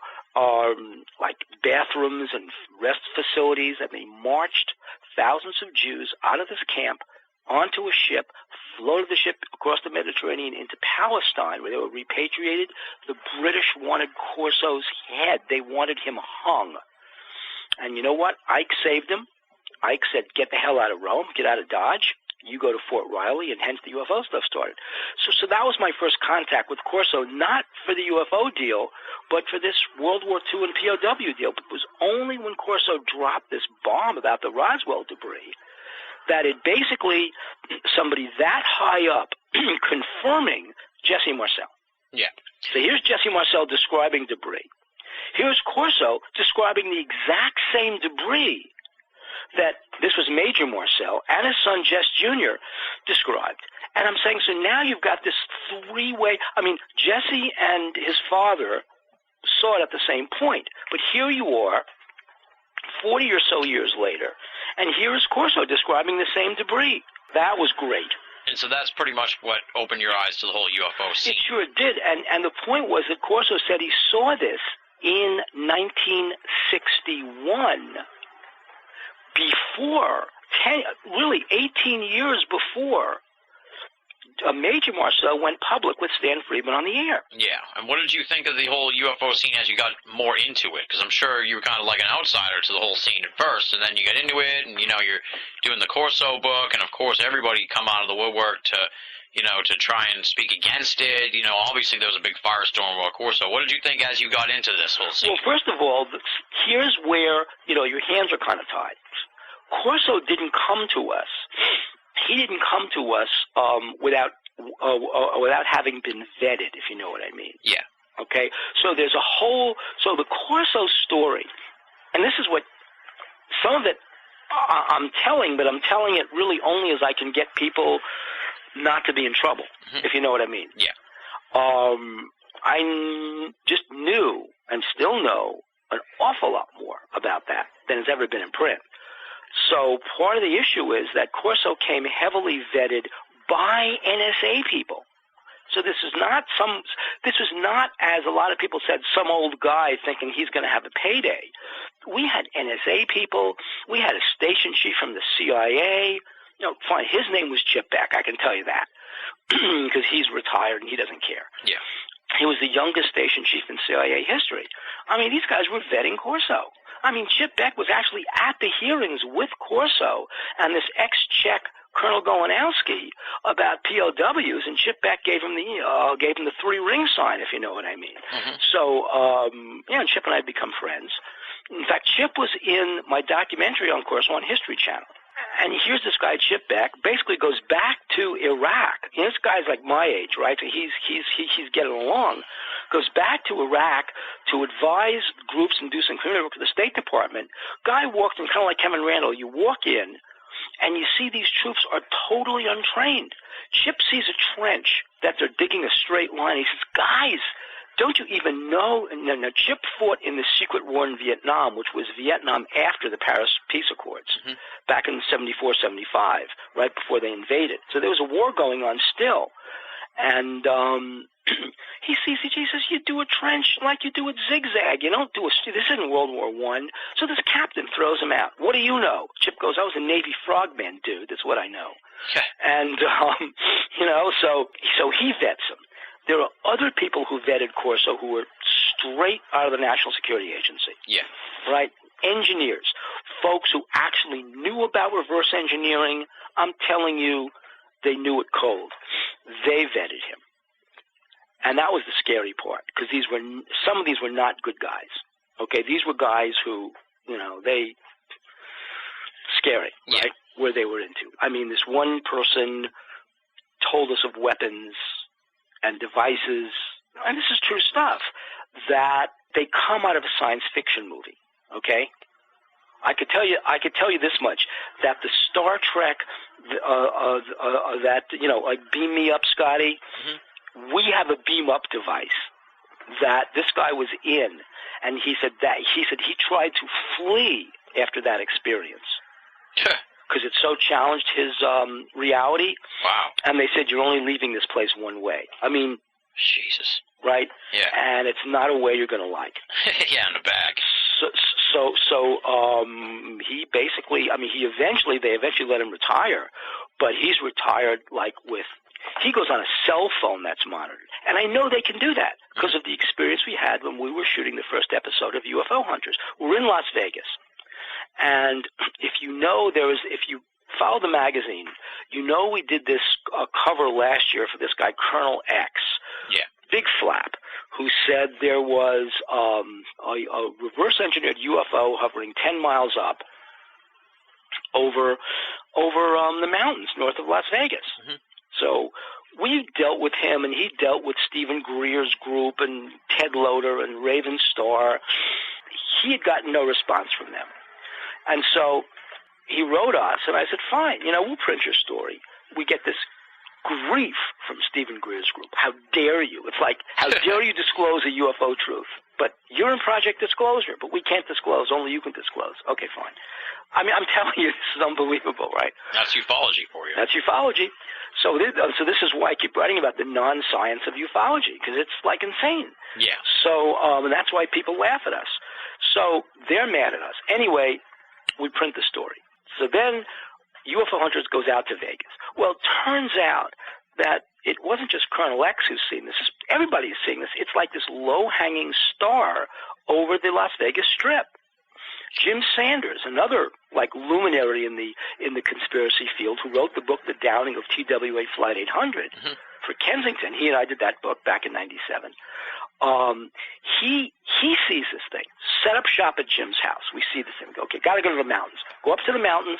like bathrooms and rest facilities, and they marched thousands of Jews out of this camp onto a ship, floated the ship across the Mediterranean into Palestine, where they were repatriated. The British wanted Corso's head. They wanted him hung. And you know what? Ike saved him. Ike said, get the hell out of Rome, get out of Dodge. You go to Fort Riley, and hence the UFO stuff started. So that was my first contact with Corso, not for the UFO deal, but for this World War II and POW deal. It was only when Corso dropped this bomb about the Roswell debris that it basically, somebody that high up confirming Jesse Marcel. Yeah. So here's Jesse Marcel describing debris. Here's Corso describing the exact same debris that this was Major Marcel and his son Jess Jr. described. And I'm saying, so now you've got this three-way, I mean, Jesse and his father saw it at the same point. But here you are, 40 or so years later, and here is Corso describing the same debris. That was great. And so that's pretty much what opened your eyes to the whole UFO scene. It sure did. And the point was that Corso said he saw this in 1961, before, 18 years before Major Marcel went public with Stan Friedman on the air. Yeah, and what did you think of the whole UFO scene as you got more into it? Because I'm sure you were kind of like an outsider to the whole scene at first, and then you get into it, and, you're doing the Corso book, and, of course, everybody come out of the woodwork to try and speak against it. Obviously there was a big firestorm about Corso. What did you think as you got into this whole scene? Well, first of all, here's where, your hands are kind of tied. Corso didn't come to us. He didn't come to us without having been vetted, if you know what I mean. Yeah. Okay? So there's so the Corso story, and this is what, some of it I'm telling, but I'm telling it really only as I can get people not to be in trouble, if you know what I mean. Yeah. I just knew and still know an awful lot more about that than has ever been in print. So part of the issue is that Corso came heavily vetted by NSA people. So this was not, as a lot of people said, some old guy thinking he's going to have a payday. We had NSA people. We had a station chief from the CIA. Fine, his name was Chip Beck, I can tell you that, because he's retired and he doesn't care. Yeah. He was the youngest station chief in CIA history. I mean, these guys were vetting Corso. I mean, Chip Beck was actually at the hearings with Corso and this ex-Czech Colonel Golanowski about POWs, and Chip Beck gave him the three-ring sign, if you know what I mean. So, and Chip and I had become friends. In fact, Chip was in my documentary on Corso on History Channel. And here's this guy, Chip Beck, basically goes back to Iraq. This guy's like my age, right? So he's getting along. Goes back to Iraq to advise groups and do some criminal work for the State Department. Guy walked in kind of like Kevin Randall. You walk in, and you see these troops are totally untrained. Chip sees a trench that they're digging a straight line. He says, guys, don't you even know? Now, Chip fought in the secret war in Vietnam, which was Vietnam after the Paris Peace Accords, back in 74, 75, right before they invaded. So there was a war going on still. And he says, you do a trench like you do a zigzag. You don't do this isn't World War I. So this captain throws him out. What do you know? Chip goes, I was a Navy frogman, dude. That's what I know. Okay. And, so he vets him. There are other people who vetted Corso who were straight out of the National Security Agency. Yeah. Right? Engineers, folks who actually knew about reverse engineering. I'm telling you, they knew it cold. They vetted him. And that was the scary part, because some of these were not good guys. Okay? These were guys who, scary, right? Where they were into. I mean, this one person told us of weapons and devices, and this is true stuff, that they come out of a science fiction movie, okay? I could tell you this much, that the Star Trek, that, you know, like Beam Me Up, Scotty, we have a beam up device that this guy was in, and he said he tried to flee after that experience. Because it so challenged his reality. Wow. And they said, you're only leaving this place one way. I mean, Jesus. Right? Yeah. And it's not a way you're going to like. Yeah, in the bag. So he basically, I mean, they eventually let him retire, but he's retired like he goes on a cell phone that's monitored. And I know they can do that because of the experience we had when we were shooting the first episode of UFO Hunters. We're in Las Vegas. And if you follow the magazine, you know we did this cover last year for this guy, Colonel X. Yeah. Big Flap, who said there was a reverse-engineered UFO hovering 10 miles up over the mountains north of Las Vegas. So we dealt with him, and he dealt with Stephen Greer's group and Ted Loder and Raven Starr. He had gotten no response from them. And so he wrote us, and I said, fine, we'll print your story. We get this grief from Stephen Greer's group. How dare you? It's like, how dare you disclose a UFO truth? But you're in Project Disclosure, but we can't disclose. Only you can disclose. Okay, fine. I mean, I'm telling you, this is unbelievable, right? That's ufology for you. That's ufology. So this is why I keep writing about the non-science of ufology, because it's like insane. Yeah. So, and that's why people laugh at us. So they're mad at us. Anyway, we print the story. So then UFO Hunters goes out to Vegas. Well, it turns out that it wasn't just Colonel X who's seen this. Everybody's seeing this. It's like this low-hanging star over the Las Vegas Strip. Jim Sanders, another like luminary in the conspiracy field, who wrote the book The Downing of TWA Flight 800 for Kensington. He and I did that book back in '97. He sees this thing. Set up shop at Jim's house. We see this thing. Okay, got to go to the mountains. Go up to the mountains.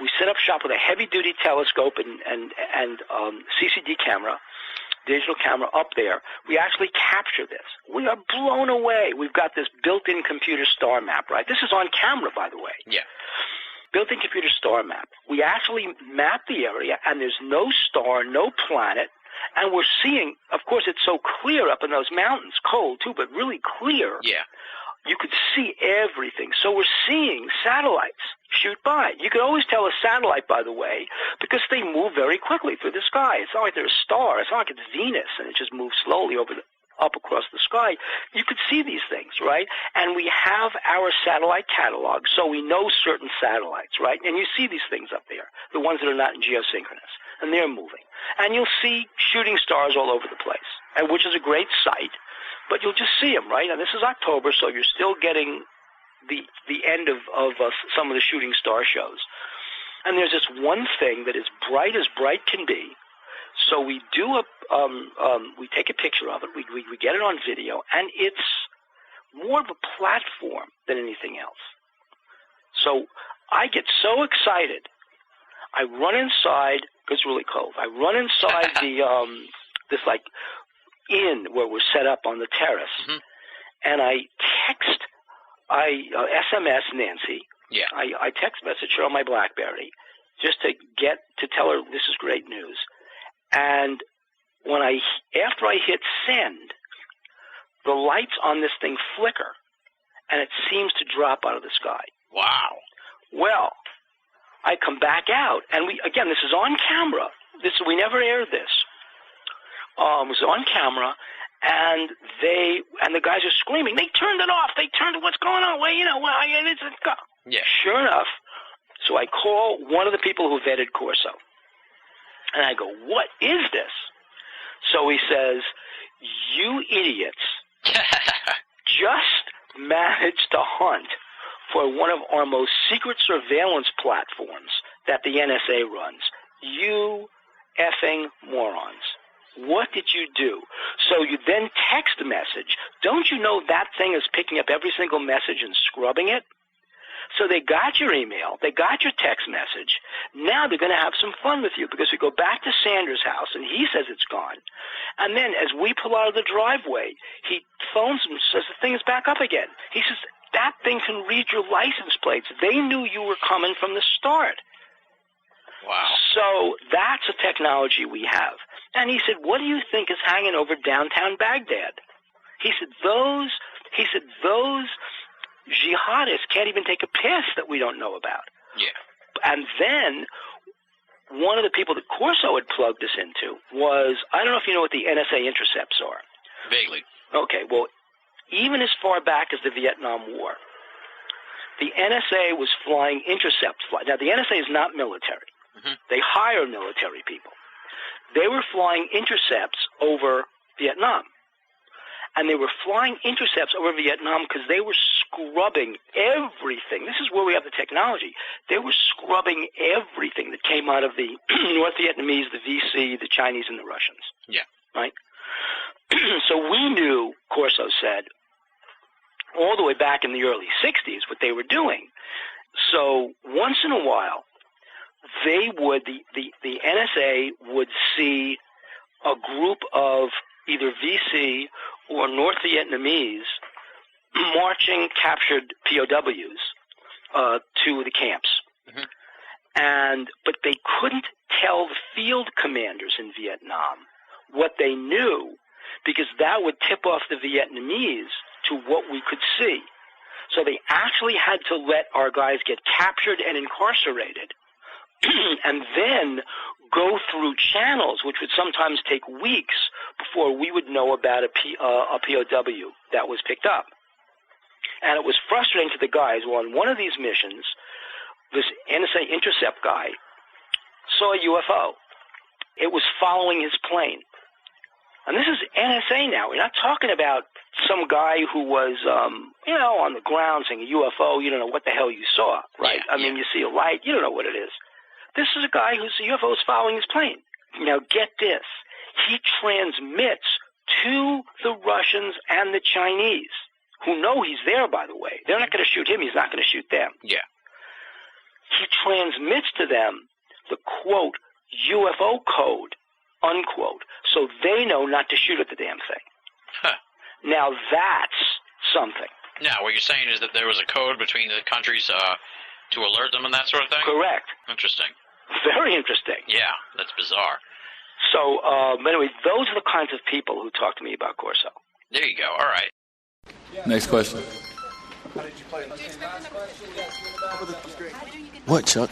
We set up shop with a heavy-duty telescope and CCD camera, digital camera up there. We actually capture this. We are blown away. We've got this built-in computer star map, right? This is on camera, by the way. Yeah. Built-in computer star map. We actually map the area, and there's no star, no planet, and we're seeing, of course, it's so clear up in those mountains, cold too, but really clear. Yeah. You could see everything. So we're seeing satellites shoot by. You could always tell a satellite, by the way, because they move very quickly through the sky. It's not like they're a star. It's not like it's Venus, and it just moves slowly up across the sky. You could see these things, right? And we have our satellite catalog, so we know certain satellites, right? And you see these things up there, the ones that are not in geosynchronous, and they're moving. And you'll see shooting stars all over the place, and which is a great sight. But you'll just see them, right? And this is October, so you're still getting the end of some of the shooting star shows. And there's this one thing that is bright as bright can be. So we do we take a picture of it. We get it on video, and it's more of a platform than anything else. So I get so excited. I run inside, because it's really cold. I run inside this like inn where we're set up on the terrace, and I SMS Nancy. Yeah. I text message her on my BlackBerry just to tell her this is great news. And after I hit send, the lights on this thing flicker, and it seems to drop out of the sky. Wow. Well, I come back out, and this is on camera. We never aired this. It was on camera, and the guys are screaming. They turned it off. What's going on? Well, yeah. Sure enough, so I call one of the people who vetted Corso, and I go, "What is this?" So he says, "You idiots just managed to hunt for one of our most secret surveillance platforms that the NSA runs. You effing morons. What did you do?" So you then text a message. Don't you know that thing is picking up every single message and scrubbing it? So they got your email, they got your text message. Now they're going to have some fun with you because we go back to Sanders' house and he says it's gone. And then as we pull out of the driveway, he phones and says the thing is back up again. He says, that thing can read your license plates. They knew you were coming from the start. Wow. So that's a technology we have. And he said, what do you think is hanging over downtown Baghdad? He said, those jihadists can't even take a piss that we don't know about. Yeah. And then one of the people that Corso had plugged us into was, I don't know if you know what the NSA intercepts are. Vaguely. Okay, well, even as far back as the Vietnam War, the NSA was flying intercept flights. Now, the NSA is not military. Mm-hmm. They hire military people. They were flying intercepts over Vietnam. And they were flying intercepts over Vietnam because they were scrubbing everything. This is where we have the technology. They were scrubbing everything that came out of the North Vietnamese, the VC, the Chinese, and the Russians. Yeah. Right? So we knew, Corso said, all the way back in the early 60s what they were doing. So once in a while, they would, the NSA would see a group of either VC or North Vietnamese marching captured POWs to the camps. Mm-hmm. But they couldn't tell the field commanders in Vietnam what they knew because that would tip off the Vietnamese to what we could see. So they actually had to let our guys get captured and incarcerated and then go through channels, which would sometimes take weeks before we would know about a POW that was picked up. And it was frustrating to the guys. Well, on one of these missions, this NSA intercept guy saw a UFO. It was following his plane. And this is NSA now. We're not talking about some guy who was, on the ground saying a UFO. You don't know what the hell you saw, right? Yeah, I mean, you see a light. You don't know what it is. This is a guy whose UFO is following his plane. Now, get this. He transmits to the Russians and the Chinese, who know he's there, by the way. They're not going to shoot him. He's not going to shoot them. Yeah. He transmits to them the, quote, UFO code, unquote, so they know not to shoot at the damn thing. Huh. Now, that's something. Now, what you're saying is that there was a code between the countries to alert them and that sort of thing? Correct. Interesting. Very interesting. Yeah, that's bizarre. So, anyway, those are the kinds of people who talk to me about Corso. There you go. All right. Next question. What, Chuck?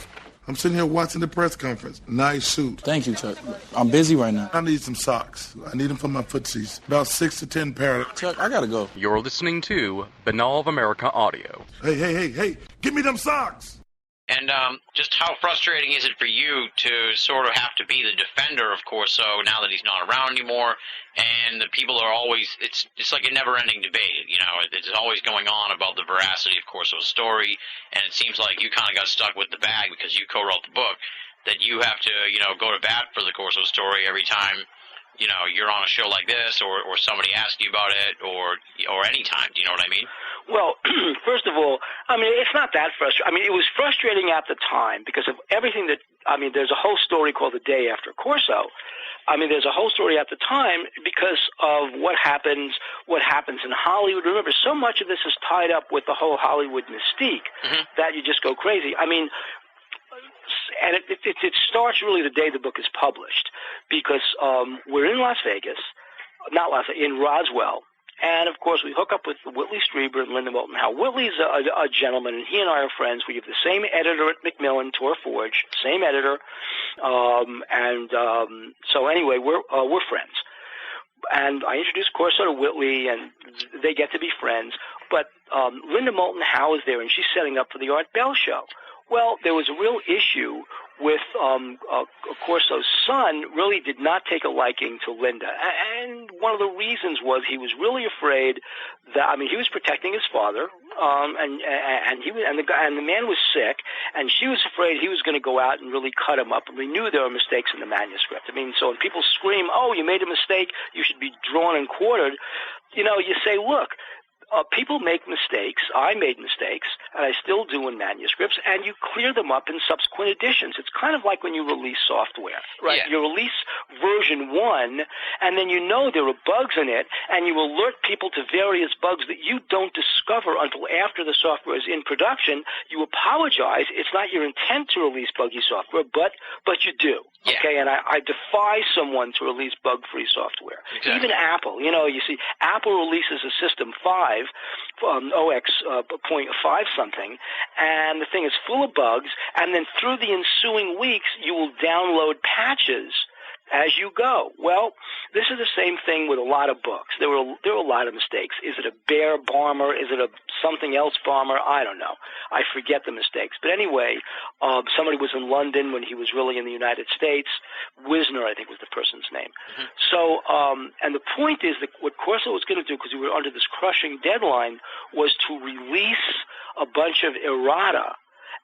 I'm sitting here watching the press conference. Nice suit. Thank you, Chuck. I'm busy right now. I need some socks. I need them for my footsies. About 6 to 10 pair. Chuck, I gotta go. You're listening to Banal of America Audio. Hey, give me them socks. And just how frustrating is it for you to sort of have to be the defender of Corso now that he's not around anymore, and the people are always, it's like a never-ending debate, it's always going on about the veracity of Corso's story, and it seems like you kind of got stuck with the bag because you co-wrote the book, that you have to, go to bat for the Corso story every time, you're on a show like this, or somebody asks you about it, or any time, do you know what I mean? Well, first of all, it's not that frustrating. It was frustrating at the time because of everything that, there's a whole story called The Day After Corso. There's a whole story at the time because of what happens in Hollywood. Remember, so much of this is tied up with the whole Hollywood mystique that you just go crazy. And it starts really the day the book is published because we're in Las Vegas, in Roswell. And, of course, we hook up with Whitley Strieber and Linda Moulton Howe. Whitley's a gentleman, and he and I are friends. We have the same editor at Macmillan, Tor Forge, same editor. So anyway, we're friends. And I introduced Corso to Whitley, and they get to be friends. But Linda Moulton Howe is there, and she's setting up for the Art Bell show. Well, there was a real issue with Corso's son really did not take a liking to Linda. And one of the reasons was he was really afraid that, he was protecting his father, and the man was sick, and she was afraid he was going to go out and really cut him up. And we knew there were mistakes in the manuscript. So when people scream, "Oh, you made a mistake, you should be drawn and quartered," you say, look, people make mistakes. I made mistakes, and I still do in manuscripts, and you clear them up in subsequent editions. It's kind of like when you release software, right? Yeah. You release version 1, and then you know there are bugs in it, and you alert people to various bugs that you don't discover until after the software is in production. You apologize. It's not your intent to release buggy software, but you do. Yeah. Okay, and I defy someone to release bug-free software. Exactly. Even Apple, you see, Apple releases a System 5, OX 0.5 something, and the thing is full of bugs, and then through the ensuing weeks, you will download patches as you go. Well, this is the same thing with a lot of books. There were a lot of mistakes. Is it a bear bomber? Is it a something else bomber? I don't know. I forget the mistakes. But anyway, somebody was in London when he was really in the United States. Wisner, I think, was the person's name. Mm-hmm. So, and the point is that what Corso was going to do, because we were under this crushing deadline, was to release a bunch of errata,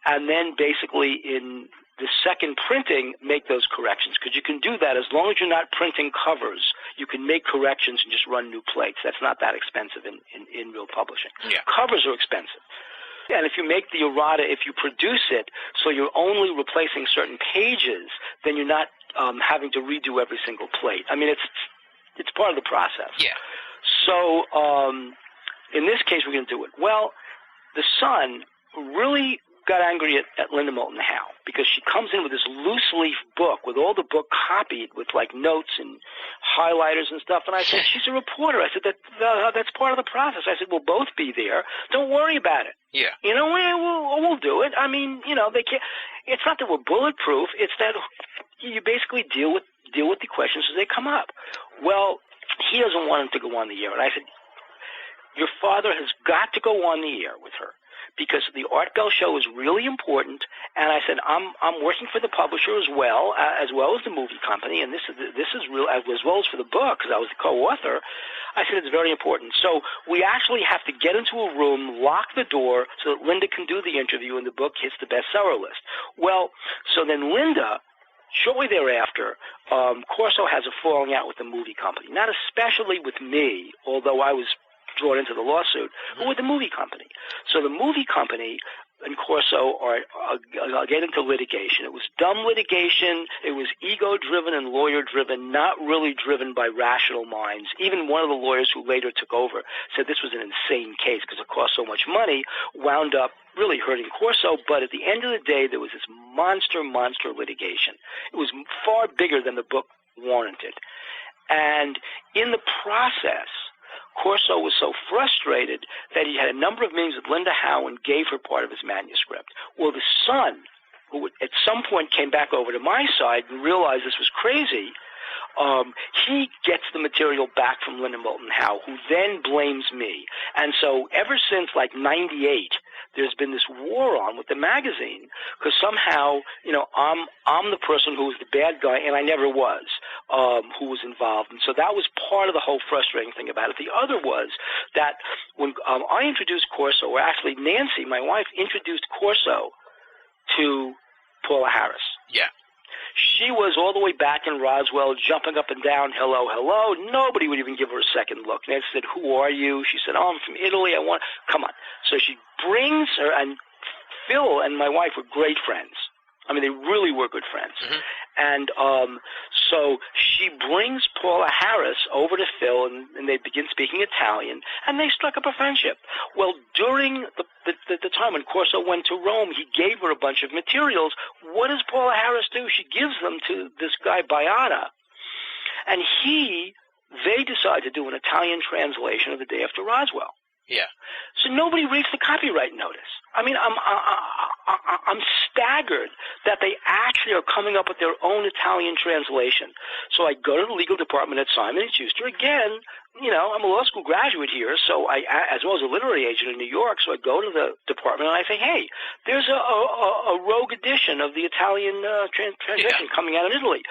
and then basically in the second printing, make those corrections, because you can do that as long as you're not printing covers. You can make corrections and just run new plates. That's not that expensive in real publishing. Yeah. Covers are expensive. And if you make the errata, if you produce it, so you're only replacing certain pages, then you're not having to redo every single plate. I mean, it's part of the process. Yeah. So in this case, we're going to do it. Well, the Sun really got angry at Linda Moulton Howe because she comes in with this loose leaf book with all the book copied with like notes and highlighters and stuff. And I said, she's a reporter. I said, that's part of the process. I said, we'll both be there. Don't worry about it. Yeah. We'll do it. I mean, they can't. It's not that we're bulletproof. It's that you basically deal with the questions as they come up. Well, he doesn't want him to go on the air. And I said, your father has got to go on the air with her, because the Art Bell show is really important, and I said I'm working for the publisher as well as the movie company, and this is real as well as for the book because I was the co-author. I said it's very important. So we actually have to get into a room, lock the door, so that Linda can do the interview, and the book hits the bestseller list. Well, so then Linda, shortly thereafter, Corso has a falling out with the movie company, not especially with me, although I was drawn into the lawsuit, but with the movie company. So the movie company and Corso are get into litigation. It was dumb litigation. It was ego-driven and lawyer-driven, not really driven by rational minds. Even one of the lawyers who later took over said this was an insane case because it cost so much money, wound up really hurting Corso. But at the end of the day, there was this monster litigation. It was far bigger than the book warranted. And in the process, Corso was so frustrated that he had a number of meetings with Linda Howe and gave her part of his manuscript. Well, the Sun, who at some point came back over to my side and realized this was crazy, he gets the material back from Linda Moulton Howe, who then blames me. And so ever since, 98, there's been this war on with the magazine because somehow, I'm the person who was the bad guy, and I never was, who was involved. And so that was part of the whole frustrating thing about it. The other was that when I introduced Corso, or actually Nancy, my wife, introduced Corso to Paula Harris. Yeah. She was all the way back in Roswell, jumping up and down, hello, hello. Nobody would even give her a second look. Nancy said, who are you? She said, I'm from Italy. Come on. So she brings her, and Phil and my wife were great friends. I mean, they really were good friends. Mm-hmm. And so she brings Paula Harris over to Phil, and they begin speaking Italian, and they struck up a friendship. Well, during the time when Corso went to Rome, he gave her a bunch of materials. What does Paula Harris do? She gives them to this guy, BOAA, and they decide to do an Italian translation of The Day After Roswell. Yeah. So nobody reads the copyright notice. I mean, I'm staggered that they actually are coming up with their own Italian translation. So I go to the legal department at Simon & Schuster. Again, I'm a law school graduate here, so as well as a literary agent in New York, so I go to the department and I say, hey, there's a rogue edition of the Italian translation coming out in Italy.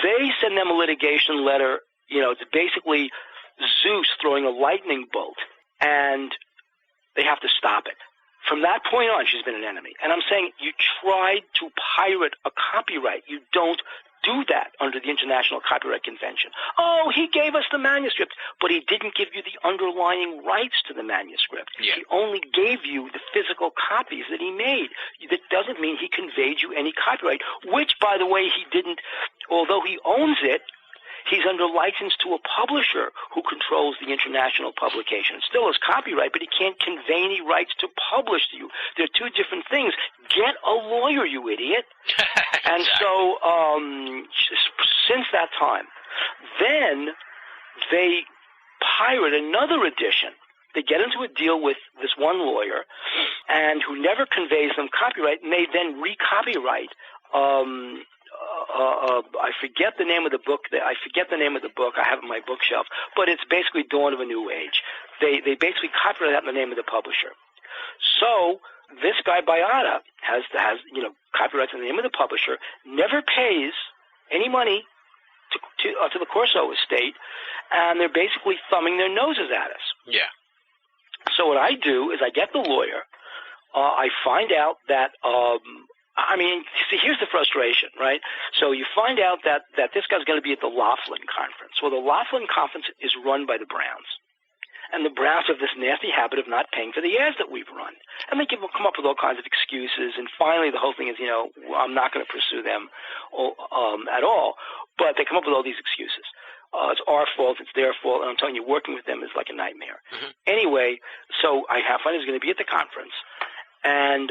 They send them a litigation letter. It's basically Zeus throwing a lightning bolt, and they have to stop it. From that point on, she's been an enemy. And I'm saying you tried to pirate a copyright. You don't do that under the International Copyright Convention. Oh, he gave us the manuscript, but he didn't give you the underlying rights to the manuscript. Yeah. He only gave you the physical copies that he made. That doesn't mean he conveyed you any copyright, which, by the way, he didn't, although he owns it. He's under license to a publisher who controls the international publication. It still is copyright, but he can't convey any rights to publish to you. They're two different things. Get a lawyer, you idiot. And so since that time, then they pirate another edition. They get into a deal with this one lawyer, and who never conveys them copyright, and they then recopyright I forget the name of the book. I forget the name of the book. I have it on my bookshelf. But it's basically Dawn of a New Age. They basically copyright that in the name of the publisher. So this guy BOAA has copyrights in the name of the publisher, never pays any money to the Corso estate, and they're basically thumbing their noses at us. Yeah. So what I do is I get the lawyer. I find out that see, here's the frustration, right? So you find out that this guy's going to be at the Laughlin Conference. Well, the Laughlin Conference is run by the Browns. And the Browns have this nasty habit of not paying for the ads that we've run. And they come up with all kinds of excuses. And finally, the whole thing is, I'm not going to pursue them at all. But they come up with all these excuses. It's our fault. It's their fault. And I'm telling you, working with them is like a nightmare. Mm-hmm. Anyway, so I find he's going to be at the conference. And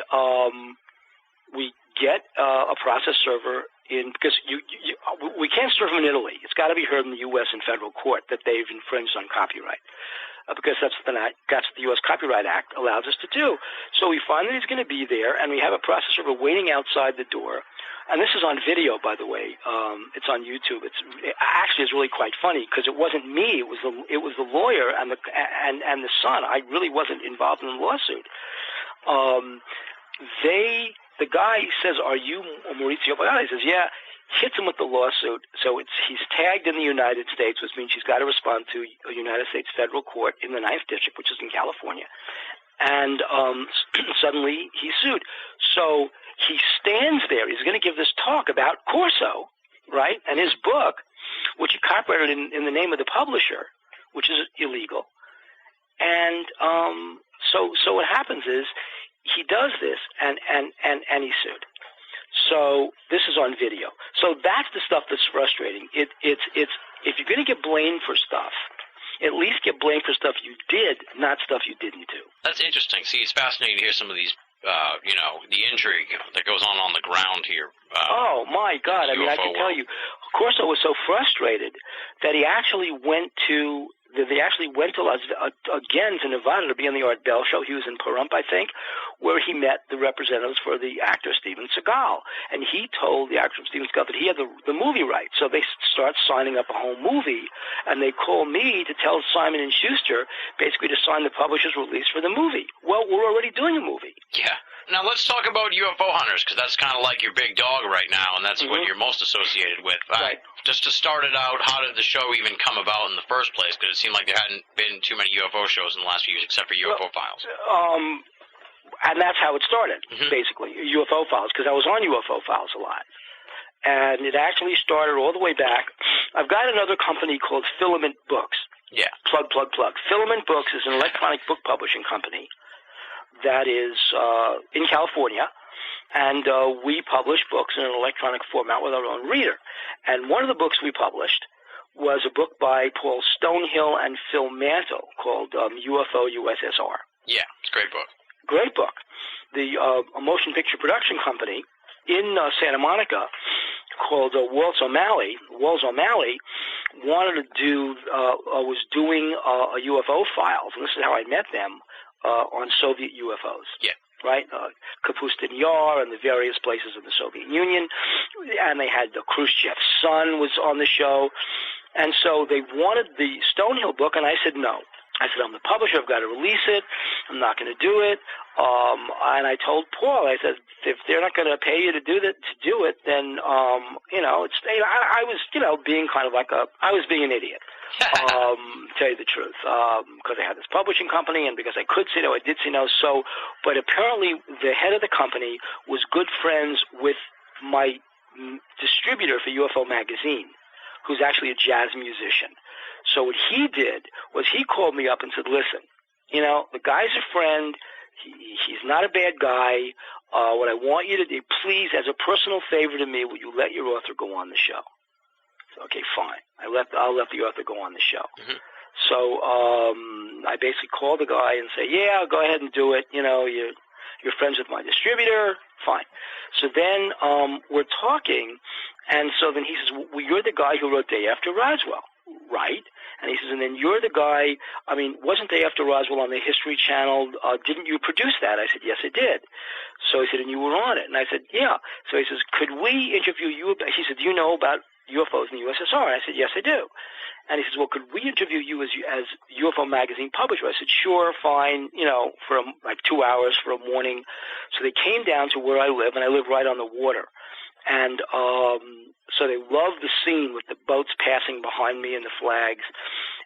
we get a process server in, because we can't serve them in Italy. It's got to be heard in the U.S. in federal court that they've infringed on copyright, because that's what the U.S. Copyright Act allows us to do. So we find that he's going to be there, and we have a process server waiting outside the door. And this is on video, by the way. It's on YouTube. It actually is really quite funny, because it wasn't me. It was the lawyer and the son. I really wasn't involved in the lawsuit. The guy says, "Are you Maurizio BOAA?" He says, "Yeah." Hits him with the lawsuit. So he's tagged in the United States, which means he's got to respond to a United States federal court in the 9th District, which is in California. And suddenly he's sued. So he stands there. He's going to give this talk about Corso, right, and his book, which he copyrighted in the name of the publisher, which is illegal. And so what happens is, he does this, and he's sued. So this is on video. So that's the stuff that's frustrating. It's if you're going to get blamed for stuff, at least get blamed for stuff you did, not stuff you didn't do. That's interesting. See, it's fascinating to hear some of these, the intrigue that goes on the ground here. Oh my God! I mean, I can tell you, Corso was so frustrated that he actually went to. They actually went to again to Nevada to be on the Art Bell show. He was in Pahrump, I think, where he met the representatives for the actor Steven Seagal. And he told the actor Steven Seagal that he had the movie rights. So they start signing up a whole movie, and they call me to tell Simon & Schuster basically to sign the publisher's release for the movie. Well, we're already doing a movie. Yeah. Now let's talk about UFO hunters, because that's kind of like your big dog right now, and that's what you're most associated with. Right. Just to start it out, how did the show even come about in the first place? Because it seemed like there hadn't been too many UFO shows in the last few years, except for UFO Files. And that's how it started, basically, UFO Files, because I was on UFO Files a lot. And it actually started all the way back. I've got another company called Filament Books. Yeah. Plug. Filament Books is an electronic book publishing company that is in California, and we publish books in an electronic format with our own reader. And one of the books we published was a book by Paul Stonehill and Phil Mantle called UFO USSR. Yeah, it's a great book. Great book. The a motion picture production company in Santa Monica called Walls O'Malley wanted to do was doing a UFO Files, and this is how I met them. On Soviet UFOs. Yeah. Right? Kapustin Yar and the various places in the Soviet Union. And they had Khrushchev's son was on the show. And so they wanted the Stonehill book, and I said no. I said, I'm the publisher. I've got to release it. I'm not going to do it. And I told Paul, I said, if they're not going to pay you to do it, then, it's, I was, being kind of like I was being an idiot. Tell you the truth, because I had this publishing company, and because I could say no, I did say no. So, but apparently, the head of the company was good friends with my distributor for UFO Magazine, who's actually a jazz musician. So what he did was he called me up and said, listen, the guy's a friend. He's not a bad guy. What I want you to do, please, as a personal favor to me, will you let your author go on the show? So, okay, fine. I'll let the author go on the show. Mm-hmm. So I basically called the guy and say, yeah, go ahead and do it. You're friends with my distributor. Fine. So then we're talking, and so then he says, well, you're the guy who wrote Day After Roswell, right? And he says, and then you're the guy, wasn't Day After Roswell on the History Channel? Didn't you produce that? I said, yes, I did. So he said, and you were on it? And I said, yeah. So he says, could we interview you? He said, do you know about UFOs in the USSR? And I said, yes, I do. And he says, well, could we interview you as UFO Magazine publisher? I said, sure, fine, for 2 hours for a morning. So they came down to where I live, and I live right on the water. And so they loved the scene with the boats passing behind me and the flags.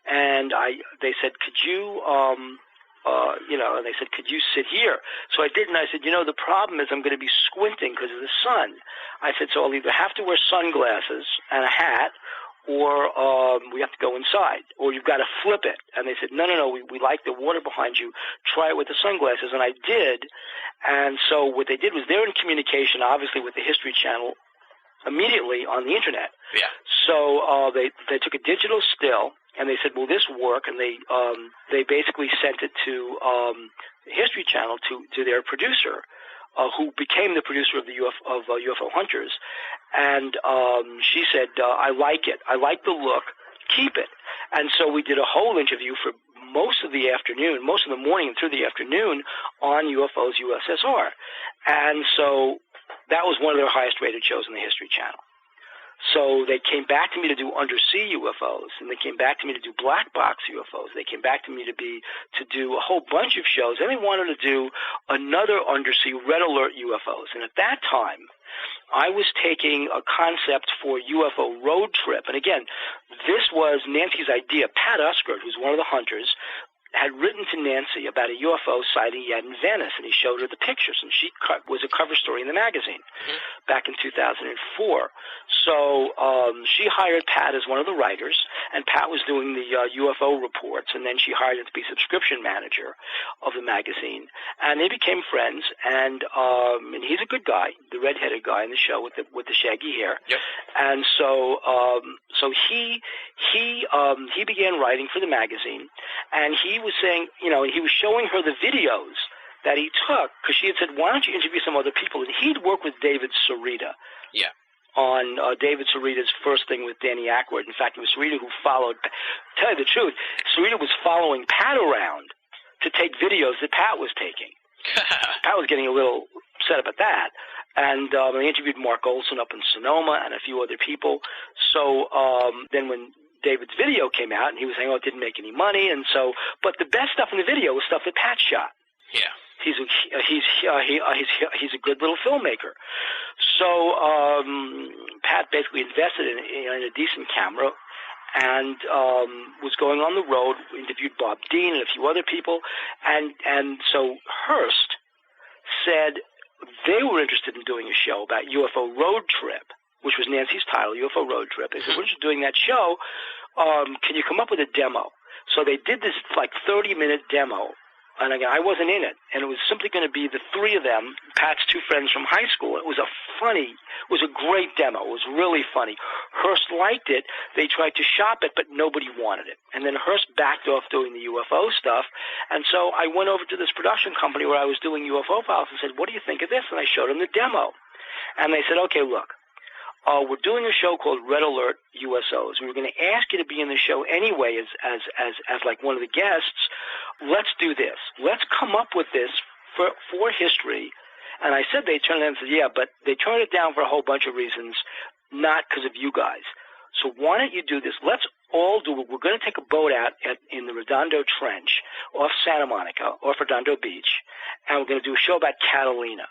And they said, could you, and they said, could you sit here? So I did, and I said, the problem is I'm going to be squinting because of the sun. I said, so I'll either have to wear sunglasses and a hat, or we have to go inside, or you've got to flip it. And they said, no, we like the water behind you. Try it with the sunglasses. And I did. And so what they did was they're in communication, obviously, with the History Channel immediately on the Internet. Yeah. So they took a digital still, and they said, will this work? And they basically sent it to the History Channel, to their producer, who became the producer of the UFO Hunters. And she said, I like it. I like the look. Keep it. And so we did a whole interview for most of the afternoon, most of the morning and through the afternoon on UFOs USSR. And so that was one of their highest-rated shows on the History Channel. So they came back to me to do undersea UFOs, and they came back to me to do black box UFOs. They came back to me to do a whole bunch of shows, and they wanted to do another undersea red alert UFOs. And at that time, I was taking a concept for UFO road trip. And again, this was Nancy's idea. Pat Uskert, who's one of the hunters, had written to Nancy about a UFO sighting he had in Venice, and he showed her the pictures, and she was a cover story in the magazine back in 2004. So she hired Pat as one of the writers, and Pat was doing the UFO reports, and then she hired him to be subscription manager of the magazine, and they became friends. And he's a good guy, the red-headed guy in the show with the shaggy hair. Yep. And so he began writing for the magazine, and he was saying, he was showing her the videos that he took, because she had said, why don't you interview some other people? And he'd worked with David Sarita. Yeah. On David Sarita's first thing with Danny Aykroyd. In fact, it was Sarita who followed. Tell you the truth, Sarita was following Pat around to take videos that Pat was taking. Pat was getting a little upset about that. And they interviewed Mark Olson up in Sonoma and a few other people. So then when David's video came out, and he was saying, it didn't make any money, and so, but the best stuff in the video was stuff that Pat shot. Yeah. He's a good little filmmaker. So Pat basically invested in a decent camera and was going on the road, interviewed Bob Dean and a few other people, and so Hearst said they were interested in doing a show about UFO Road Trip, which was Nancy's title, UFO Road Trip. They said, we're just doing that show. Can you come up with a demo? So they did this 30-minute demo. And again, I wasn't in it. And it was simply going to be the three of them, Pat's two friends from high school. It was a great demo. It was really funny. Hearst liked it. They tried to shop it, but nobody wanted it. And then Hearst backed off doing the UFO stuff. And so I went over to this production company where I was doing UFO files and said, what do you think of this? And I showed them the demo. And they said, okay, look. We're doing a show called Red Alert USOs. We were going to ask you to be in the show anyway as like one of the guests. Let's do this. Let's come up with this for history. And I said they turned it down and said, yeah, but they turned it down for a whole bunch of reasons, not because of you guys. So why don't you do this? Let's all do it. We're going to take a boat out in the Redondo Trench off Santa Monica, off Redondo Beach, and we're going to do a show about Catalina.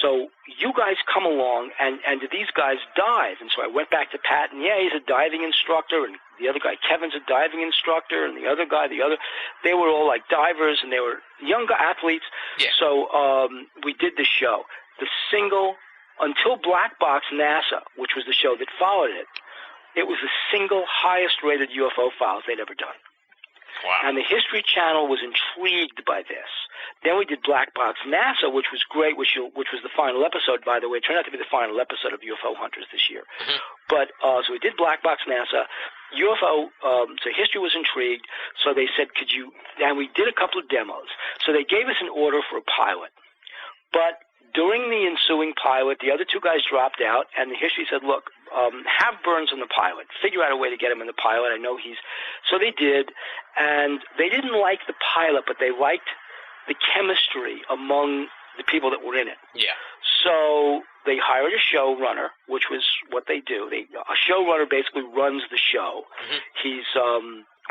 So you guys come along, and do these guys dive? And so I went back to Pat, and yeah, he's a diving instructor, and the other guy, Kevin's a diving instructor, and the other guy, they were all like divers, and they were young athletes. Yeah. So we did the show. The single until Black Box NASA, which was the show that followed it, it was the single highest-rated UFO files they'd ever done. Wow. And the History Channel was intrigued by this. Then we did Black Box NASA, which was great, which was the final episode, by the way. It turned out to be the final episode of UFO Hunters this year. Mm-hmm. But so we did Black Box NASA. UFO, so History was intrigued, so they said, could you, and we did a couple of demos. So they gave us an order for a pilot. But during the ensuing pilot, the other two guys dropped out, and the History said, look, have Burns on the pilot. Figure out a way to get him in the pilot. I know he's... So they did, and they didn't like the pilot, but they liked the chemistry among the people that were in it. Yeah. So they hired a showrunner, which was what they do. A showrunner basically runs the show. Mm-hmm. He's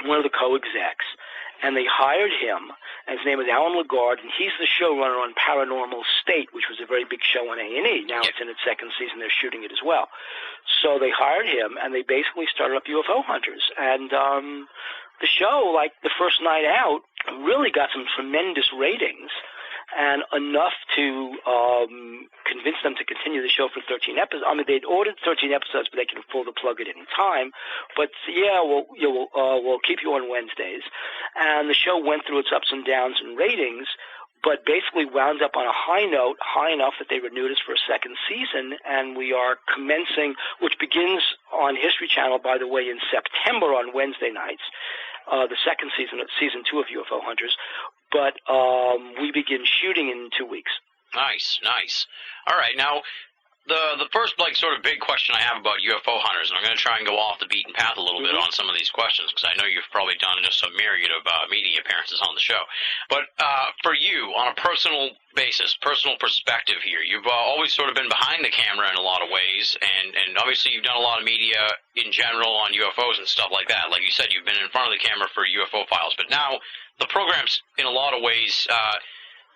one of the co-execs. And they hired him, and his name is Alan Lagarde, and he's the showrunner on Paranormal State, which was a very big show on A&E. Now it's in its second season. They're shooting it as well. So they hired him, and they basically started up UFO Hunters. And the show, like the first night out, really got some tremendous ratings, and enough to convince them to continue the show for 13 episodes. I mean, they'd ordered 13 episodes, but they could pull the plug at any time. But yeah, we'll keep you on Wednesdays. And the show went through its ups and downs in ratings, but basically wound up on a high note, high enough that they renewed us for a second season. And we are commencing, which begins on History Channel, by the way, in September on Wednesday nights. The second season, season 2 of UFO Hunters, but we begin shooting in 2 weeks. Nice. All right, now the first sort of big question I have about UFO Hunters, and I'm going to try and go off the beaten path a little bit on some of these questions, because I know you've probably done just a myriad of media appearances on the show. But for you, on a personal basis, personal perspective here, you've always sort of been behind the camera in a lot of ways, and obviously you've done a lot of media in general on UFOs and stuff like that. Like you said, you've been in front of the camera for UFO files, but now the program's in a lot of ways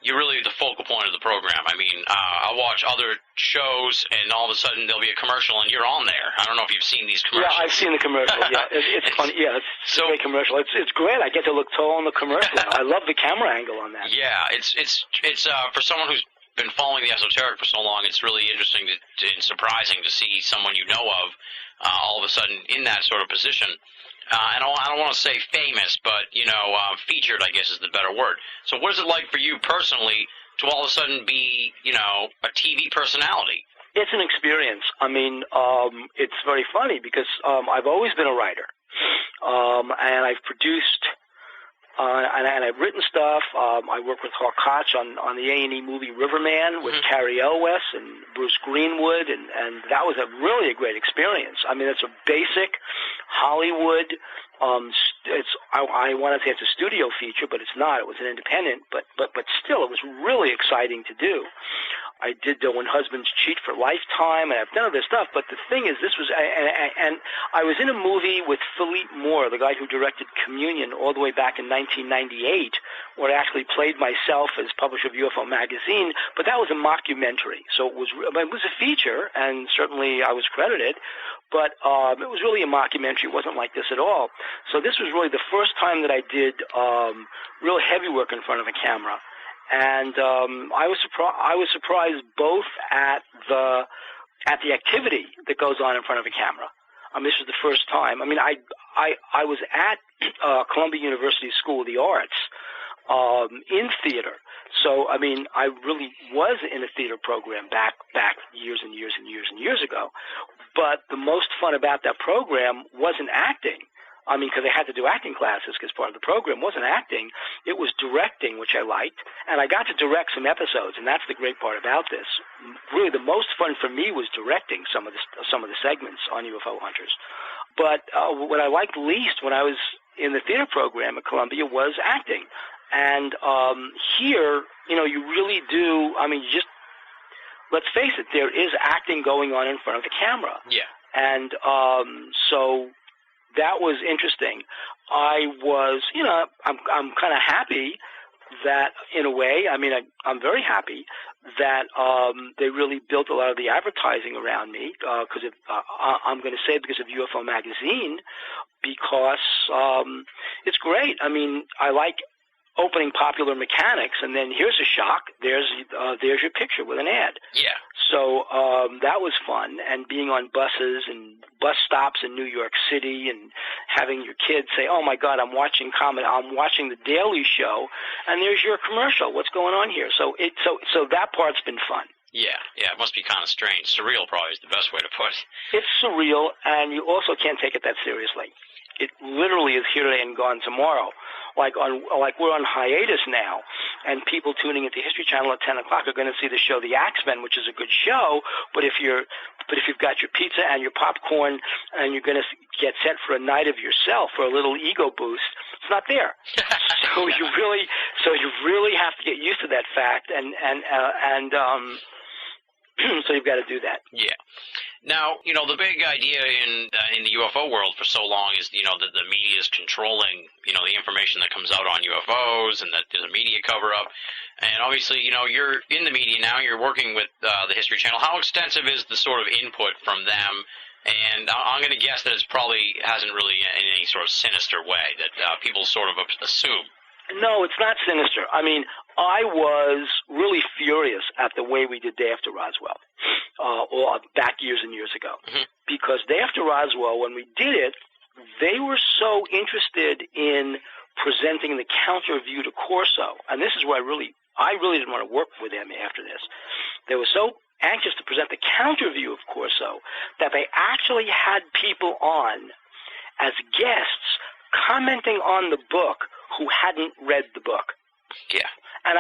you're really the focal point of the program. I mean, I watch other shows, and all of a sudden there'll be a commercial, and you're on there. I don't know if you've seen these commercials. Yeah, I've seen the commercial. Yeah, it's funny. Yeah, it's a great commercial. It's great. I get to look tall on the commercial. I love the camera angle on that. Yeah, it's for someone who's been following the esoteric for so long, it's really interesting and surprising to see someone you know of all of a sudden in that sort of position. I don't want to say famous, but, featured, I guess is the better word. So what is it like for you personally to all of a sudden be, a TV personality? It's an experience. I mean, it's very funny because I've always been a writer, and I've produced and I've written stuff. I worked with Hawk Koch on the A&E movie Riverman with Carrie Elwes and Bruce Greenwood, and that was really a great experience. I mean, it's a basic Hollywood. I want to say it's a studio feature, but it's not. It was an independent, but still, it was really exciting to do. I did When Husbands Cheat for Lifetime, and I've done other stuff, but the thing is, this was, and I was in a movie with Philippe Moore, the guy who directed Communion, all the way back in 1998, where I actually played myself as publisher of UFO Magazine, but that was a mockumentary, so it was a feature, and certainly I was credited, but it was really a mockumentary. It wasn't like this at all. So this was really the first time that I did real heavy work in front of a camera. And I was surprised both at the activity that goes on in front of a camera. This was the first time. I mean, I was at Columbia University School of the Arts in theater. So, I mean, I really was in a theater program back years and years and years and years ago. But the most fun about that program wasn't acting. I mean, because I had to do acting classes because part of the program wasn't acting. It was directing, which I liked. And I got to direct some episodes, and that's the great part about this. Really, the most fun for me was directing some of the segments on UFO Hunters. But what I liked least when I was in the theater program at Columbia was acting. And here, you really do, I mean, let's face it, there is acting going on in front of the camera. Yeah. And so that was interesting. I was, I'm kind of happy that, in a way, I mean, I'm very happy that they really built a lot of the advertising around me because I'm going to say because of UFO Magazine, because it's great. I mean, I like opening Popular Mechanics, and then here's a shock. There's your picture with an ad. Yeah. So that was fun, and being on buses and bus stops in New York City, and having your kids say, "Oh my God, I'm watching The Daily Show, and there's your commercial. What's going on here?" So that part's been fun. Yeah, it must be kind of strange. Surreal probably is the best way to put it. It's surreal, and you also can't take it that seriously. It literally is here today and gone tomorrow. Like we're on hiatus now, and people tuning into History Channel at 10 o'clock are going to see the show The Axemen, which is a good show. But if you've got your pizza and your popcorn, and you're going to get set for a night of yourself for a little ego boost, it's not there. So you really have to get used to that fact, and so you've got to do that. Yeah. Now, the big idea in the UFO world for so long is, that the media is controlling, the information that comes out on UFOs, and that there's a media cover-up. And obviously, you're in the media now. You're working with the History Channel. How extensive is the sort of input from them? And I'm going to guess that it probably hasn't really in any sort of sinister way that people sort of assume. No, it's not sinister. I mean, I was really furious at the way we did Day After Roswell, or back years and years ago. Mm-hmm. Because Day After Roswell, when we did it, they were so interested in presenting the counter view to Corso, and this is where I really didn't want to work with them after this. They were so anxious to present the counter view of Corso that they actually had people on as guests commenting on the book who hadn't read the book. Yeah. And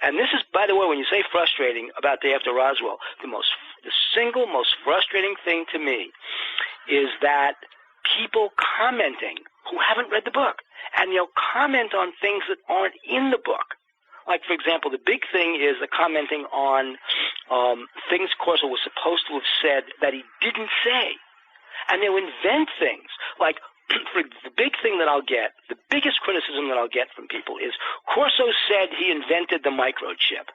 and this is, by the way, when you say frustrating about Day After Roswell, the single most frustrating thing to me is that people commenting who haven't read the book, and they'll comment on things that aren't in the book. Like, for example, the big thing is the commenting on things Corso was supposed to have said that he didn't say. And they'll invent things. Like, for the big thing that I'll get, the biggest criticism that I'll get from people is Corso said he invented the microchip.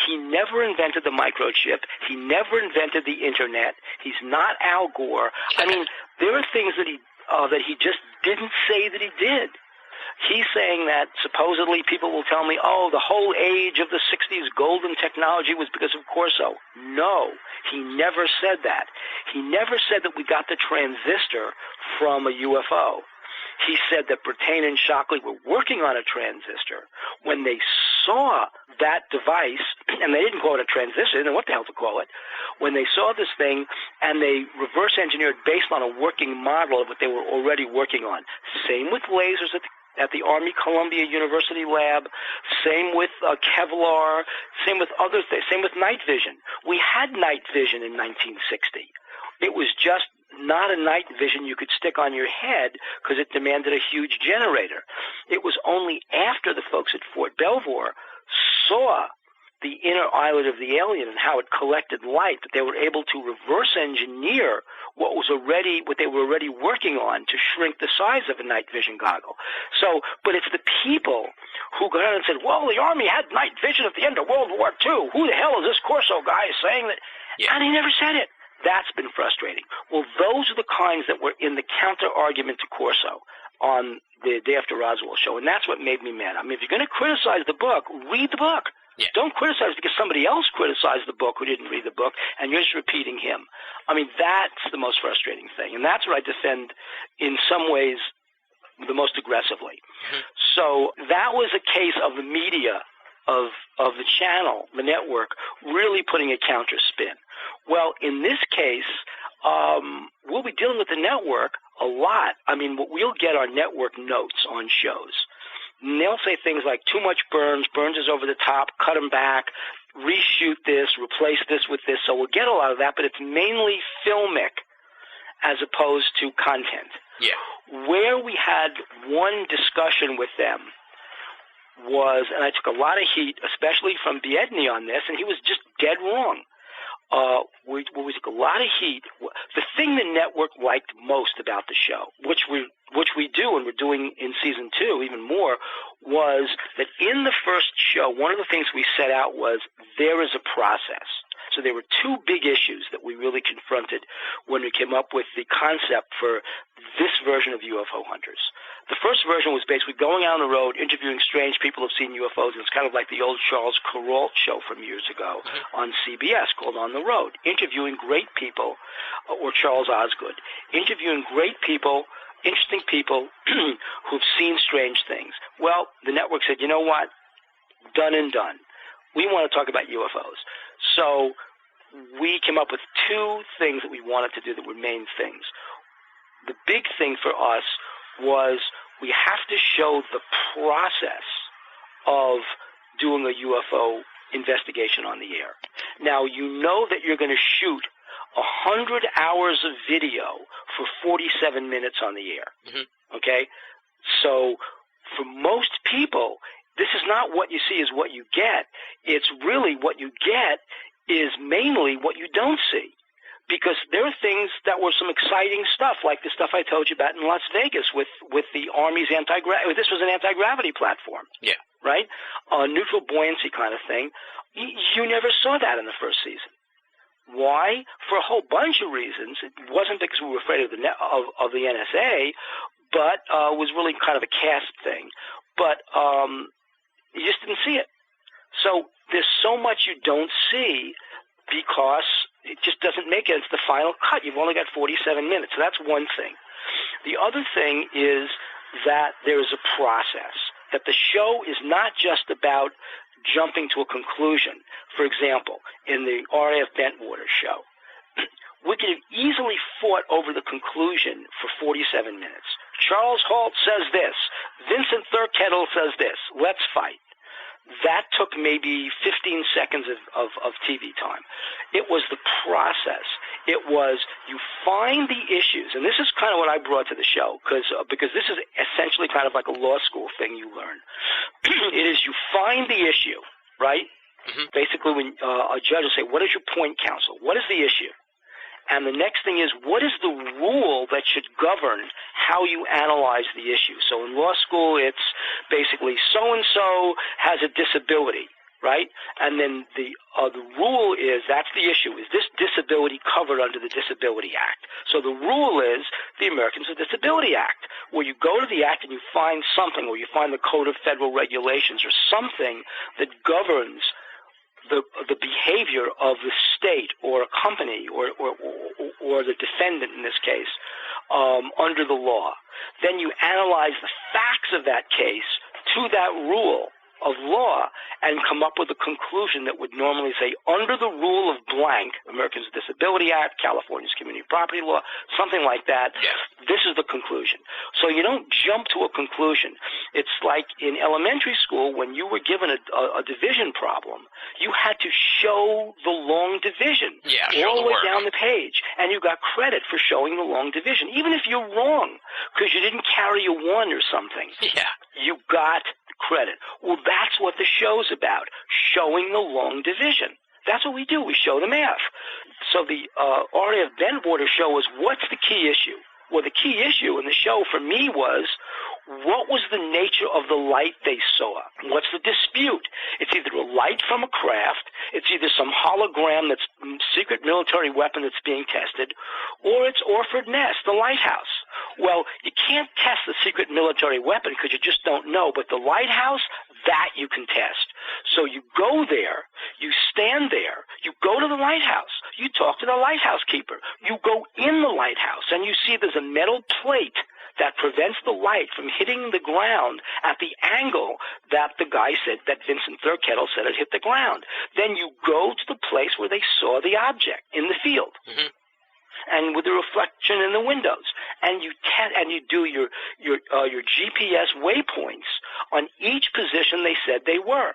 He never invented the microchip. He never invented the internet. He's not Al Gore. I mean, there are things that he just didn't say that he did. He's saying that supposedly people will tell me, oh, the whole age of the 60s golden technology was because of Corso. No, he never said that. He never said that we got the transistor from a UFO. He said that Brattain and Shockley were working on a transistor. When they saw that device, and they didn't call it a transistor, they didn't know what the hell to call it, when they saw this thing and they reverse engineered based on a working model of what they were already working on. Same with lasers at the Army Columbia University lab, same with Kevlar, same with other things, same with night vision. We had night vision in 1960. It was just not a night vision you could stick on your head because it demanded a huge generator. It was only after the folks at Fort Belvoir saw the inner islet of the alien and how it collected light that they were able to reverse engineer what they were already working on to shrink the size of a night vision goggle. So, but it's the people who got out and said, well, the Army had night vision at the end of World War II. Who the hell is this Corso guy saying that? Yeah. And he never said it. That's been frustrating. Well, those are the kinds that were in the counter-argument to Corso on the Day After Roswell show, and that's what made me mad. I mean, if you're going to criticize the book, read the book. Yeah. Don't criticize because somebody else criticized the book who didn't read the book, and you're just repeating him. I mean, that's the most frustrating thing, and that's what I defend in some ways the most aggressively. Mm-hmm. So that was a case of the media, of the channel, the network, really putting a counter spin. Well, in this case, we'll be dealing with the network a lot. I mean, we'll get our network notes on shows. And they'll say things like, too much Burns is over the top, cut him back, reshoot this, replace this with this. So we'll get a lot of that, but it's mainly filmic as opposed to content. Yeah. Where we had one discussion with them was, and I took a lot of heat, especially from Biedny on this, and he was just dead wrong. We took a lot of heat. The thing the network liked most about the show, which we do and we're doing in season 2 even more, was that in the first show, one of the things we set out was there is a process. So there were two big issues that we really confronted when we came up with the concept for this version of UFO Hunters. The first version was basically going out on the road, interviewing strange people who've seen UFOs. It's kind of like the old Charles Kuralt show from years ago on CBS called On the Road, interviewing great people, or Charles Osgood, interviewing great people, interesting people who've seen strange things. Well, the network said, you know what? Done and done. We want to talk about UFOs. So we came up with two things that we wanted to do that were main things. The big thing for us was we have to show the process of doing a UFO investigation on the air. Now, you know that you're going to shoot 100 hours of video for 47 minutes on the air, okay? So for most people, this is not what you see is what you get. It's really what you get is mainly what you don't see. Because there are things that were some exciting stuff, like the stuff I told you about in Las Vegas with the Army's anti-gravity. This was an anti-gravity platform, right? Neutral buoyancy kind of thing. You never saw that in the first season. Why? For a whole bunch of reasons. It wasn't because we were afraid of the NSA, but was really kind of a cast thing. But you just didn't see it. So there's so much you don't see because it just doesn't make it. It's the final cut. You've only got 47 minutes. So that's one thing. The other thing is that there is a process, that the show is not just about jumping to a conclusion. For example, in the R.F. Bentwater show, we could have easily fought over the conclusion for 47 minutes. Charles Halt says this. Vincent Thurkettle says this. Let's fight. That took maybe 15 seconds of TV time. It was the process. It was you find the issues, and this is kind of what I brought to the show because this is essentially kind of like a law school thing you learn. It is you find the issue, right? Basically, when a judge will say, what is your point, counsel? What is the issue? And the next thing is, what is the rule that should govern how you analyze the issue? So in law school, it's basically so-and-so has a disability, right? And then the rule is, that's the issue, is this disability covered under the Disability Act? So the rule is the Americans with Disability Act, where you go to the Act and you find something, or you find the Code of Federal Regulations or something that governs the behavior of the state or a company or the defendant in this case under the law. Then you analyze the facts of that case to that rule of law and come up with a conclusion that would normally say, under the rule of blank, Americans with Disability Act, California's Community Property Law, something like that, this is the conclusion. So you don't jump to a conclusion. It's like in elementary school when you were given a division problem, you had to show the long division all the way down the page, and you got credit for showing the long division, even if you're wrong, because you didn't carry a 1 or something. You got credit. Well, that's what the show's about, showing the long division. That's what we do. We show the math. So the R.F. Bentwater show was, what's the key issue? Well, the key issue in the show for me was, what was the nature of the light they saw? What's the dispute? It's either a light from a craft, it's either some hologram that's secret military weapon that's being tested, or it's Orford Ness, the lighthouse. Well, you can't test the secret military weapon because you just don't know, but the lighthouse, that you can test. So you go there, you stand there, you go to the lighthouse, you talk to the lighthouse keeper, you go in the lighthouse, and you see there's a metal plate that prevents the light from hitting the ground at the angle that the guy said, that Vincent Thurkettle said it hit the ground. Then you go to the place where they saw the object in the field. And with the reflection in the windows, and you do your GPS waypoints on each position they said they were.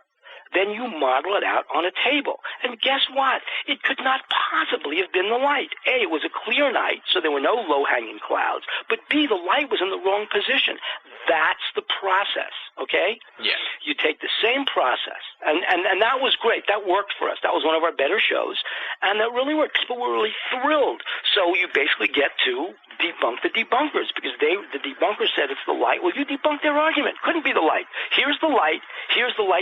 Then you model it out on a table. And guess what? It could not possibly have been the light. A, it was a clear night, so there were no low-hanging clouds. But B, the light was in the wrong position. That's the process, okay? Yes. You take the same process. And that was great. That worked for us. That was one of our better shows. And that really worked. People were really thrilled. So you basically get to debunk the debunkers because the debunkers said it's the light. Well, you debunked their argument. Couldn't be the light. Here's the light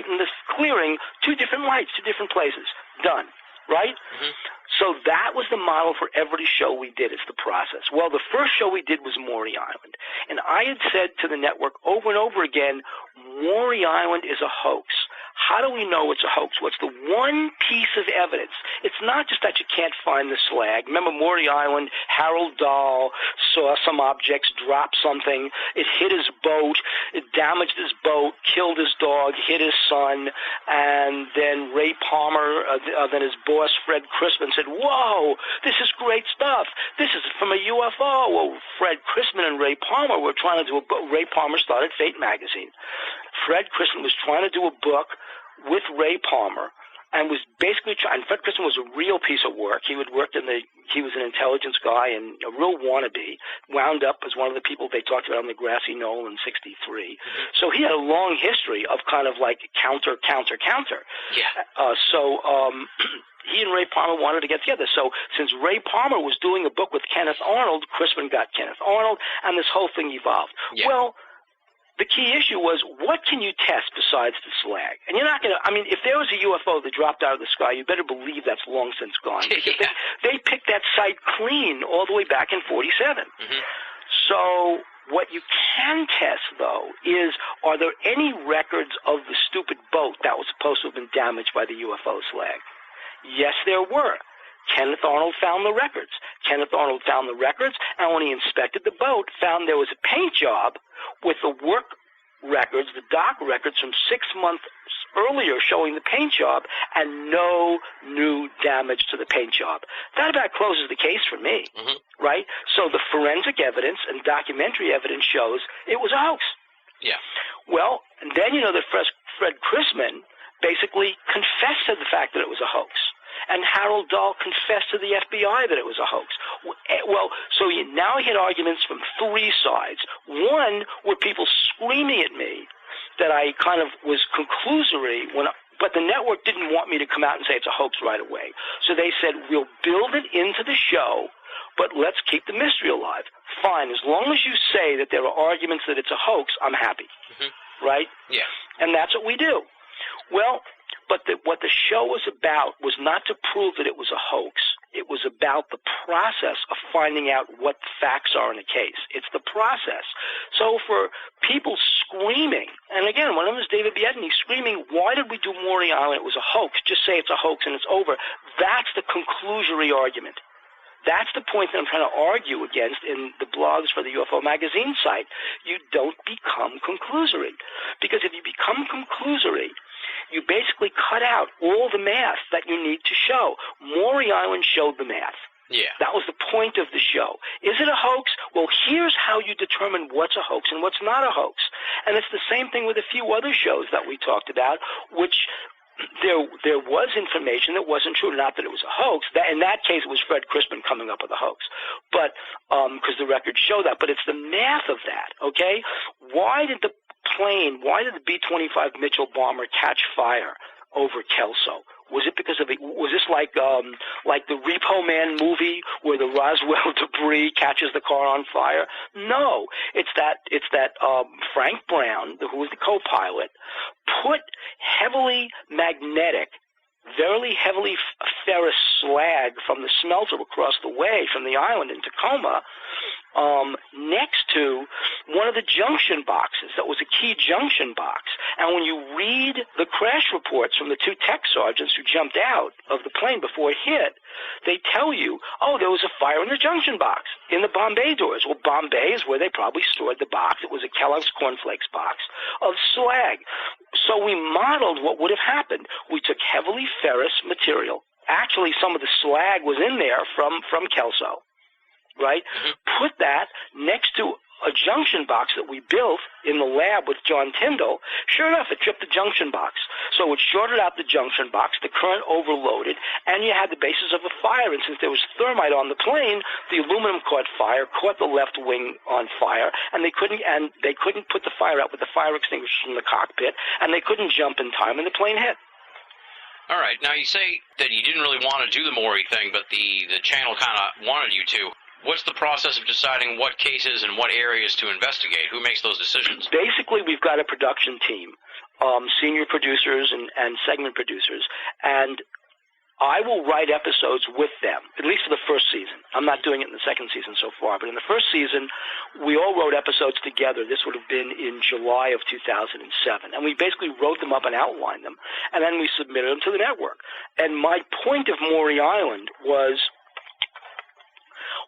in this clearing, 2 different lights, 2 different places. Done. right? Mm-hmm. So that was the model for every show we did. It's the process. Well, the first show we did was Maury Island. And I had said to the network over and over again, Maury Island is a hoax. How do we know it's a hoax? What's the one piece of evidence? It's not just that you can't find the slag. Remember Maury Island, Harold Dahl saw some objects, dropped something. It hit his boat. It damaged his boat, killed his dog, hit his son. And then Ray Palmer, then his boss, Fred Crispin, said, whoa, this is great stuff. This is from a UFO. Well, Fred Crispin and Ray Palmer were trying to do a book. Ray Palmer started Fate magazine. Fred Crispin was trying to do a book with Ray Palmer and was basically trying. Fred Crispin was a real piece of work. He was an intelligence guy and a real wannabe, wound up as one of the people they talked about on the grassy knoll in 63. Mm-hmm. So he had a long history of kind of like counter. Yeah. He and Ray Palmer wanted to get together. So since Ray Palmer was doing a book with Kenneth Arnold, Crispin got Kenneth Arnold, and this whole thing evolved. Yeah. Well, the key issue was, what can you test besides the slag? And you're not going to, I mean, if there was a UFO that dropped out of the sky, you better believe that's long since gone. Yeah. They picked that site clean all the way back in 47. Mm-hmm. So what you can test, though, is, are there any records of the stupid boat that was supposed to have been damaged by the UFO slag? Yes, there were. Kenneth Arnold found the records. And when he inspected the boat, found there was a paint job with the work records, the dock records from 6 months earlier showing the paint job, and no new damage to the paint job. That about closes the case for me, mm-hmm. right? So the forensic evidence and documentary evidence shows it was a hoax. Yeah. Well, and then that Fred Crispin basically confessed to the fact that it was a hoax. And Harold Dahl confessed to the FBI that it was a hoax. Well, so now he had arguments from three sides. One were people screaming at me that I kind of was conclusory, but the network didn't want me to come out and say it's a hoax right away. So they said, we'll build it into the show, but let's keep the mystery alive. Fine, as long as you say that there are arguments that it's a hoax, I'm happy. Mm-hmm. Right? Yeah. And that's what we do. Well, but what the show was about was not to prove that it was a hoax. It was about the process of finding out what the facts are in a case. It's the process. So for people screaming, and again, one of them is David Biedny screaming, why did we do Maury Island? It was a hoax. Just say it's a hoax and it's over. That's the conclusory argument. That's the point that I'm trying to argue against in the blogs for the UFO magazine site. You don't become conclusory. Because if you become conclusory, you basically cut out all the math that you need to show. Maury Island showed the math. Yeah. That was the point of the show. Is it a hoax? Well, here's how you determine what's a hoax and what's not a hoax. And it's the same thing with a few other shows that we talked about, which there was information that wasn't true. Not that it was a hoax. In that case, it was Fred Crispin coming up with a hoax. But because the records show that. But it's the math of that, okay? Why did the B-25 Mitchell bomber catch fire over Kelso? Was it because of was this like the Repo Man movie where the Roswell debris catches the car on fire? No, it's that Frank Brown, who was the co-pilot, put heavily magnetic, very heavily ferrous slag from the smelter across the way from the island in Tacoma next to one of the junction boxes that was a key junction box. And when you read the crash reports from the two tech sergeants who jumped out of the plane before it hit, they tell you, oh, there was a fire in the junction box, in the Bombay doors. Well, Bombay is where they probably stored the box. It was a Kellogg's Cornflakes box of slag. So we modeled what would have happened. We took heavily ferrous material. Actually, some of the slag was in there from Kelso. Right? Mm-hmm. Put that next to a junction box that we built in the lab with John Tyndall. Sure enough, it tripped the junction box. So it shorted out the junction box, the current overloaded, and you had the basis of a fire. And since there was thermite on the plane, the aluminum caught fire, caught the left wing on fire, and they couldn't put the fire out with the fire extinguishers from the cockpit, and they couldn't jump in time, and the plane hit. All right. Now, you say that you didn't really want to do the Maury thing, but the channel kind of wanted you to. What's the process of deciding what cases and what areas to investigate? Who makes those decisions? Basically, we've got a production team, senior producers and segment producers, and I will write episodes with them, at least for the first season. I'm not doing it in the second season so far, but in the first season, we all wrote episodes together. This would have been in July of 2007. And we basically wrote them up and outlined them, and then we submitted them to the network. And my point of Maury Island was,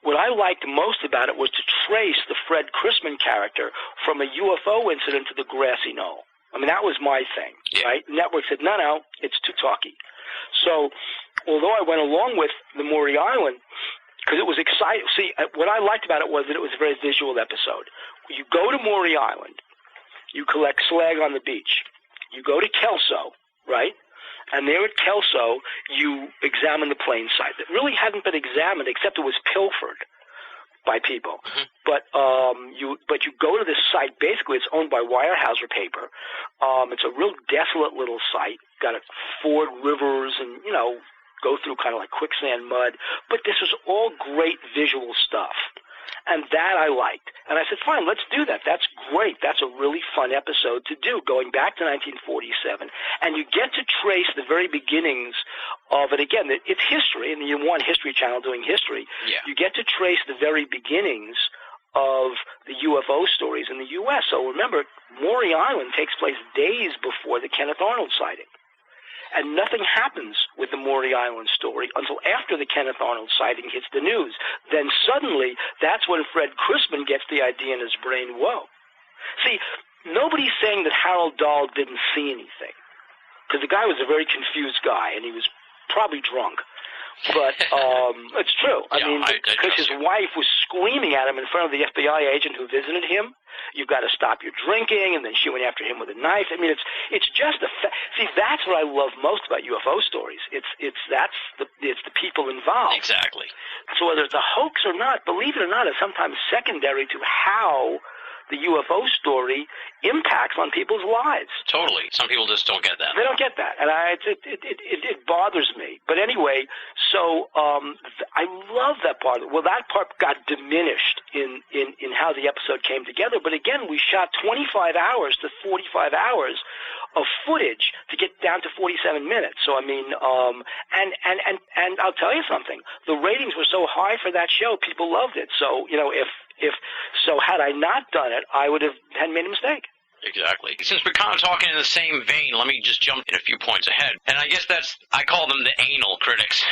what I liked most about it was to trace the Fred Chrisman character from a UFO incident to the grassy knoll. I mean, that was my thing, right? The network said, no, it's too talky. So, although I went along with the Maury Island, because it was exciting. See, what I liked about it was that it was a very visual episode. You go to Maury Island, you collect slag on the beach. You go to Kelso, right? And there at Kelso, you examine the plane site that really hadn't been examined except it was pilfered by people. Mm-hmm. But you go to this site. Basically, it's owned by Weyerhaeuser Paper. It's a real desolate little site. Got to ford rivers and, go through kind of like quicksand mud. But this was all great visual stuff. And that I liked. And I said, fine, let's do that. That's great. That's a really fun episode to do, going back to 1947. And you get to trace the very beginnings of it. Again, it's history, and you want History Channel doing history. Yeah. You get to trace the very beginnings of the UFO stories in the U.S. So remember, Maury Island takes place days before the Kenneth Arnold sighting. And nothing happens with the Maury Island story until after the Kenneth Arnold sighting hits the news. Then suddenly, that's when Fred Chrisman gets the idea in his brain, whoa. See, nobody's saying that Harold Dahl didn't see anything, because the guy was a very confused guy, and he was probably drunk. But it's true. I mean, because his wife was screaming at him in front of the FBI agent who visited him, you've got to stop your drinking, and then she went after him with a knife. I mean, it's just see, that's what I love most about UFO stories. It's the people involved. Exactly. So whether it's a hoax or not, believe it or not, is sometimes secondary to how the UFO story impacts on people's lives. Totally. Some people just don't get that. They don't get that, and it bothers me. But anyway, so I love that part. Well, that part got diminished in how the episode came together. But again, we shot 25 hours to 45 hours of footage to get down to 47 minutes. So I mean, and I'll tell you something. The ratings were so high for that show, people loved it. So if had I not done it, I would have made a mistake. Exactly. Since we're kind of talking in the same vein, let me just jump in a few points ahead. And I guess I call them the anal critics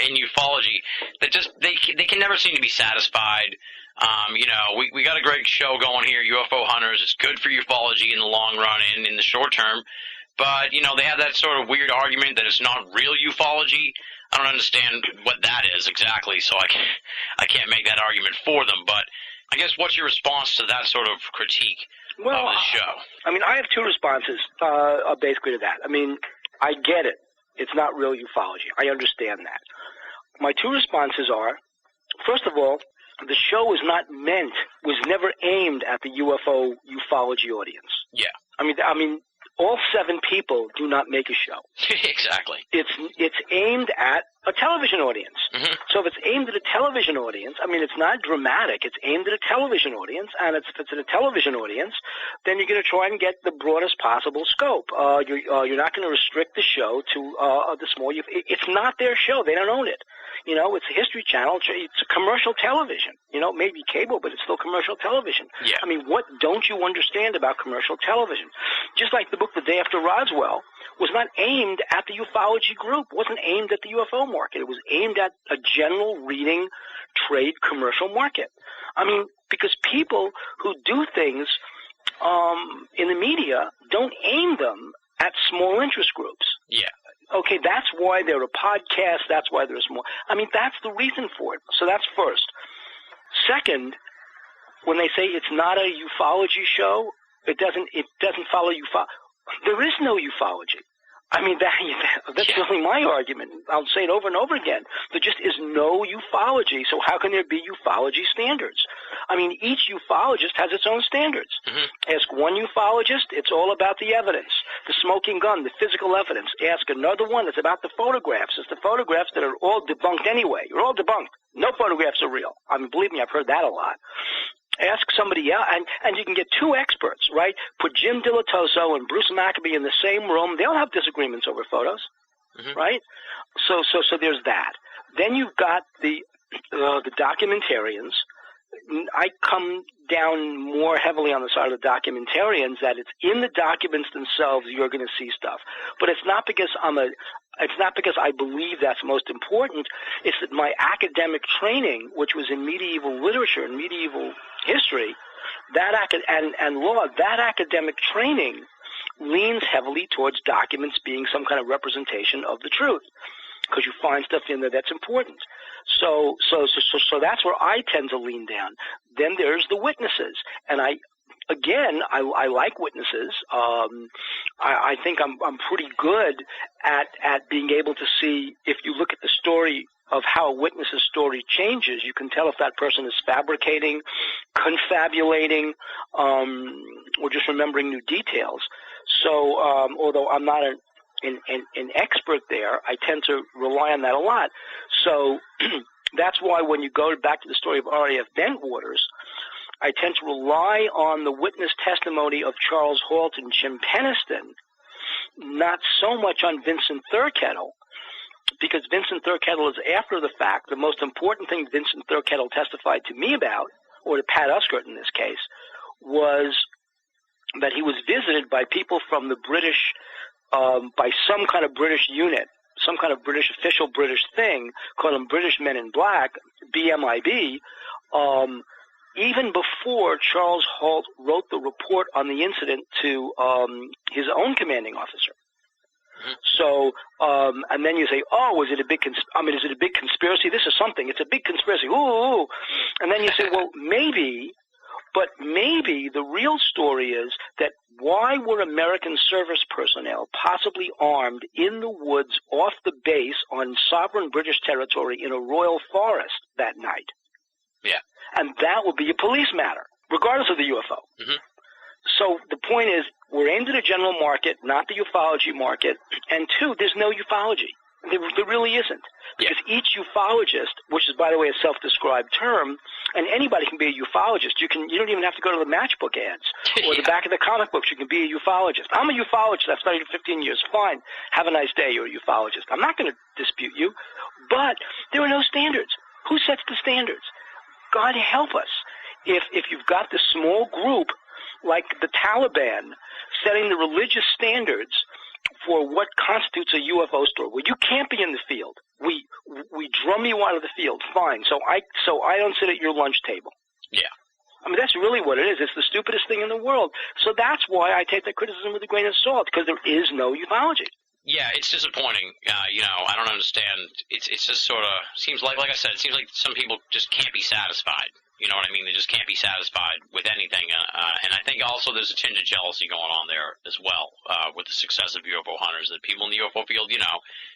in ufology. That just they can never seem to be satisfied. We got a great show going here, UFO Hunters. It's good for ufology in the long run and in the short term. But, they have that sort of weird argument that it's not real ufology. I don't understand what that is exactly, so I can't make that argument for them. But I guess what's your response to that sort of critique of the show? I mean, I have two responses basically to that. I mean, I get it. It's not real ufology. I understand that. My two responses are, first of all, the show was never aimed at the ufology audience. Yeah. I mean, all 7 people do not make a show. Exactly. It's aimed at a television audience. Mm-hmm. So if it's aimed at a television audience, I mean, it's not dramatic. It's aimed at a television audience, and if it's at a television audience, then you're going to try and get the broadest possible scope. You're not going to restrict the show to the small. It's not their show. They don't own it. It's a History Channel. It's a commercial television. Maybe cable, but it's still commercial television. Yeah. I mean, what don't you understand about commercial television? Just like the book The Day After Roswell was not aimed at the ufology group, wasn't aimed at the UFO market. It was aimed at a general reading, trade, commercial market. I mean, because people who do things in the media don't aim them at small interest groups. Yeah. Okay, that's why they're a podcast. That's why they're small. I mean, that's the reason for it. So that's first. Second, when they say it's not a ufology show, it doesn't follow ufology. There is no ufology. I mean, that's really my argument. I'll say it over and over again. There just is no ufology, so how can there be ufology standards? I mean, each ufologist has its own standards. Mm-hmm. Ask one ufologist, it's all about the evidence, the smoking gun, the physical evidence. Ask another one, it's about the photographs. It's the photographs that are all debunked anyway. You're all debunked. No photographs are real. I mean, believe me, I've heard that a lot. Ask somebody else, and you can get 2 experts, right? Put Jim Dilatoso and Bruce Maccabee in the same room. They'll have disagreements over photos. right? So there's that. Then you've got the documentarians. I come down more heavily on the side of the documentarians that it's in the documents themselves you're going to see stuff. But it's not because I believe that's most important. It's that my academic training, which was in medieval literature and medieval history, and law, that academic training leans heavily towards documents being some kind of representation of the truth, because you find stuff in there that's important. So that's where I tend to lean down. Then there's the witnesses, and I like witnesses. I think I'm pretty good at being able to see, if you look at the story of how a witness's story changes, you can tell if that person is fabricating, confabulating, or just remembering new details. So although I'm not an expert there, I tend to rely on that a lot. So that's why when you go back to the story of R.A.F. Bentwaters, I tend to rely on the witness testimony of Charles Halt and Jim Peniston, not so much on Vincent Thurkettle, because Vincent Thurkettle is after the fact. The most important thing Vincent Thurkettle testified to me about, or to Pat Uskert in this case, was that he was visited by people from the British, by some kind of British unit, some kind of British official British thing, called them British Men in Black, BMIB, even before Charles Halt wrote the report on the incident to his own commanding officer. So, and then you say, oh, is it a big conspiracy? This is something. It's a big conspiracy. Ooh. And then you say, well, maybe, but maybe the real story is that why were American service personnel possibly armed in the woods off the base on sovereign British territory in a royal forest that night? Yeah. And that would be a police matter, regardless of the UFO. So the point is, we're aimed at a general market, not the ufology market. And two, there's no ufology. There really isn't. Because each ufologist, which is, by the way, a self-described term, and anybody can be a ufologist. You don't even have to go to the matchbook ads or the back of the comic books. You can be a ufologist. I'm a ufologist. I've studied for 15 years. Fine. Have a nice day. You're a ufologist. I'm not going to dispute you. But there are no standards. Who sets the standards? God help us. If you've got this small group like the Taliban setting the religious standards for what constitutes a UFO story. Well, you can't be in the field. We drum you out of the field. Fine. So I don't sit at your lunch table. Yeah. I mean, that's really what it is. It's the stupidest thing in the world. So that's why I take that criticism with a grain of salt, because there is no ufology. Yeah, it's disappointing. I don't understand. It's just sort of seems like I said, it seems like some people just can't be satisfied. You know what I mean? They just can't be satisfied with anything. And I think also there's a tinge of jealousy going on there as well with the success of UFO hunters. That people in the UFO field,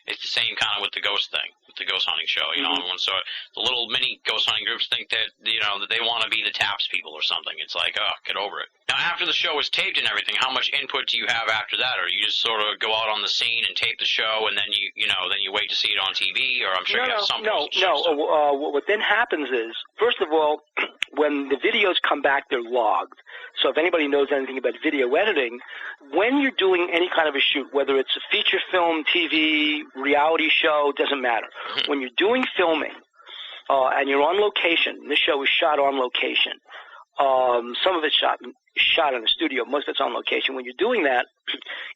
it's the same kind of with the ghost thing, with the ghost hunting show. Everyone the little mini ghost hunting groups think that, that they want to be the TAPS people or something. It's like, oh, get over it. Now, after the show is taped and everything, how much input do you have after that? Or you just sort of go out on the scene and tape the show and then you wait to see it on TV? Or I'm sure you have some. No. What then happens is, first of all, when the videos come back, they're logged. So if anybody knows anything about video editing, when you're doing any kind of a shoot, whether it's a feature film, TV, reality show, doesn't matter. When you're doing filming and you're on location, this show is shot on location. Some of it's shot in a studio. Most of it's on location. When you're doing that,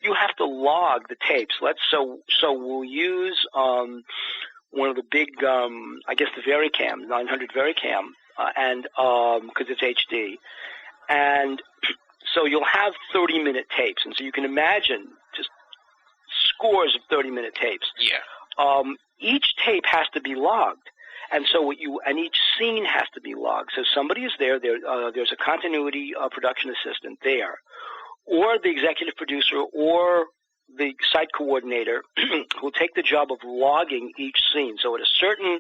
you have to log the tapes. So we'll use one of the big, I guess the Vericam, 900 Vericam, and because it's HD, and so you'll have 30-minute tapes, and so you can imagine just scores of 30-minute tapes. Yeah. Each tape has to be logged, and so each scene has to be logged. So somebody is there. There's a continuity production assistant there, or the executive producer, or the site coordinator who will take the job of logging each scene. So at a certain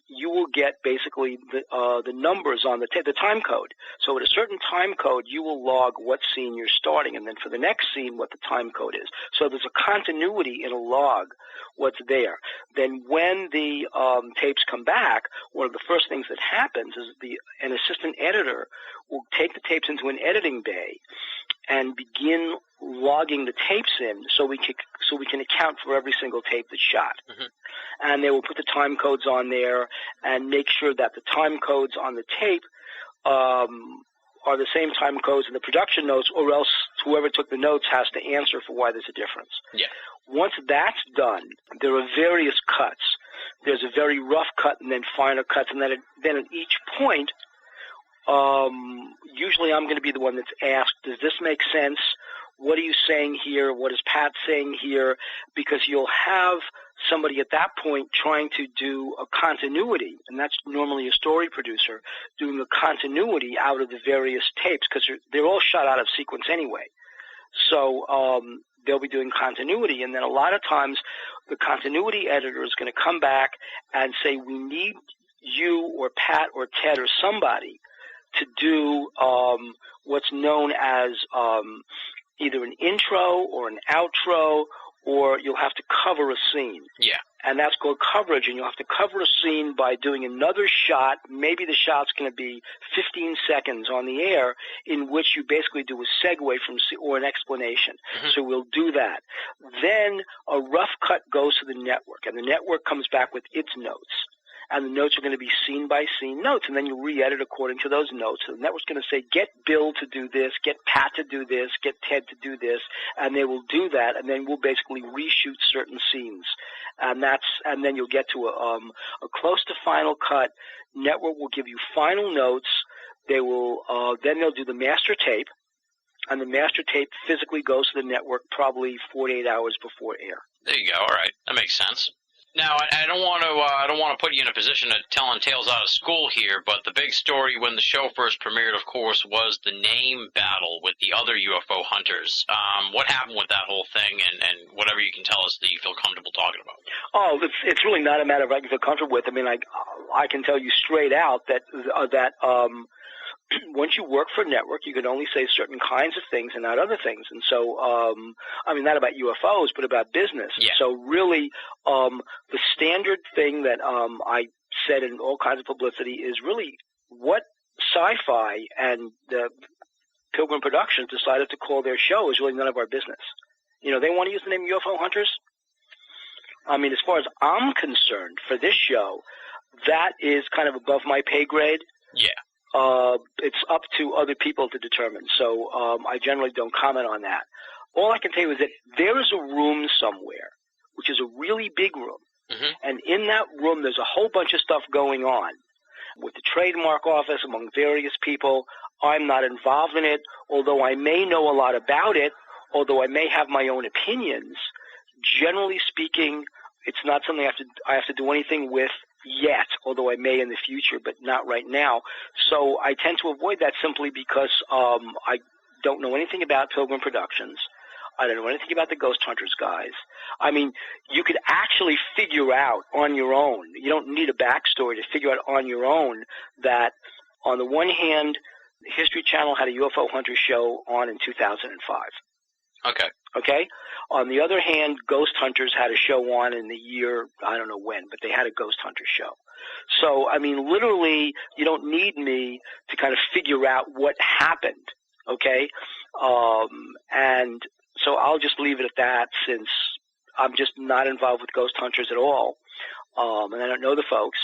you will get basically the numbers on the time code. So at a certain time code, you will log what scene you're starting, and then for the next scene, what the time code is. So there's a continuity in a log, what's there. Then when the tapes come back, one of the first things that happens is an assistant editor will take the tapes into an editing bay and begin logging the tapes in so we can account for every single tape that's shot. Mhm. And they will put the time codes on there and make sure that the time codes on the tape are the same time codes in the production notes, or else whoever took the notes has to answer for why there's a difference. Yeah. Once that's done, there are various cuts. There's a very rough cut and then finer cuts, and then at each point, usually I'm going to be the one that's asked, does this make sense? What are you saying here? What is Pat saying here? Because you'll have somebody at that point trying to do a continuity, and that's normally a story producer, doing a continuity out of the various tapes, because they're all shot out of sequence anyway. So they'll be doing continuity, and then a lot of times the continuity editor is going to come back and say, we need you or Pat or Ted or somebody to do what's known as either an intro or an outro, or you'll have to cover a scene. Yeah. And that's called coverage, and you'll have to cover a scene by doing another shot. Maybe the shot's going to be 15 seconds on the air, in which you basically do a segue or an explanation. Mm-hmm. So we'll do that. Then a rough cut goes to the network, and the network comes back with its notes. And the notes are going to be scene-by-scene notes, and then you re-edit according to those notes. So the network's going to say, get Bill to do this, get Pat to do this, get Ted to do this, and they will do that, and then we'll basically reshoot certain scenes. And then you'll get to a close to final cut. Network will give you final notes. They will then they'll do the master tape, and the master tape physically goes to the network probably 48 hours before air. There you go. All right, that makes sense. Now, I don't want to put you in a position of telling tales out of school here, but the big story when the show first premiered, of course, was the name battle with the other UFO hunters. What happened with that whole thing, and whatever you can tell us that you feel comfortable talking about? Oh, it's really not a matter of I can feel comfortable with. I mean, I can tell you straight out that once you work for a network, you can only say certain kinds of things and not other things. And so, I mean, not about UFOs, but about business. Yeah. So really, the standard thing that I said in all kinds of publicity is really what Sci-Fi and the Pilgrim Productions decided to call their show is really none of our business. You know, they want to use the name UFO Hunters. I mean, as far as I'm concerned, for this show, that is kind of above my pay grade. Yeah. It's up to other people to determine, so I generally don't comment on that. All I can tell you is that there is a room somewhere, which is a really big room, mm-hmm. and in that room there's a whole bunch of stuff going on with the trademark office among various people. I'm not involved in it, although I may know a lot about it, although I may have my own opinions. Generally speaking, it's not something I have to do anything with yet, although I may in the future, but not right now. So I tend to avoid that simply because I don't know anything about Pilgrim Productions. I don't know anything about the Ghost Hunters guys. I mean, you could actually figure out on your own. You don't need a backstory to figure out on your own that, on the one hand, the History Channel had a UFO Hunter show on in 2005. Okay? On the other hand, Ghost Hunters had a show on in the year, I don't know when, but they had a Ghost Hunter show. So, I mean, literally, you don't need me to kind of figure out what happened, okay? And so I'll just leave it at that, since I'm just not involved with Ghost Hunters at all, and I don't know the folks.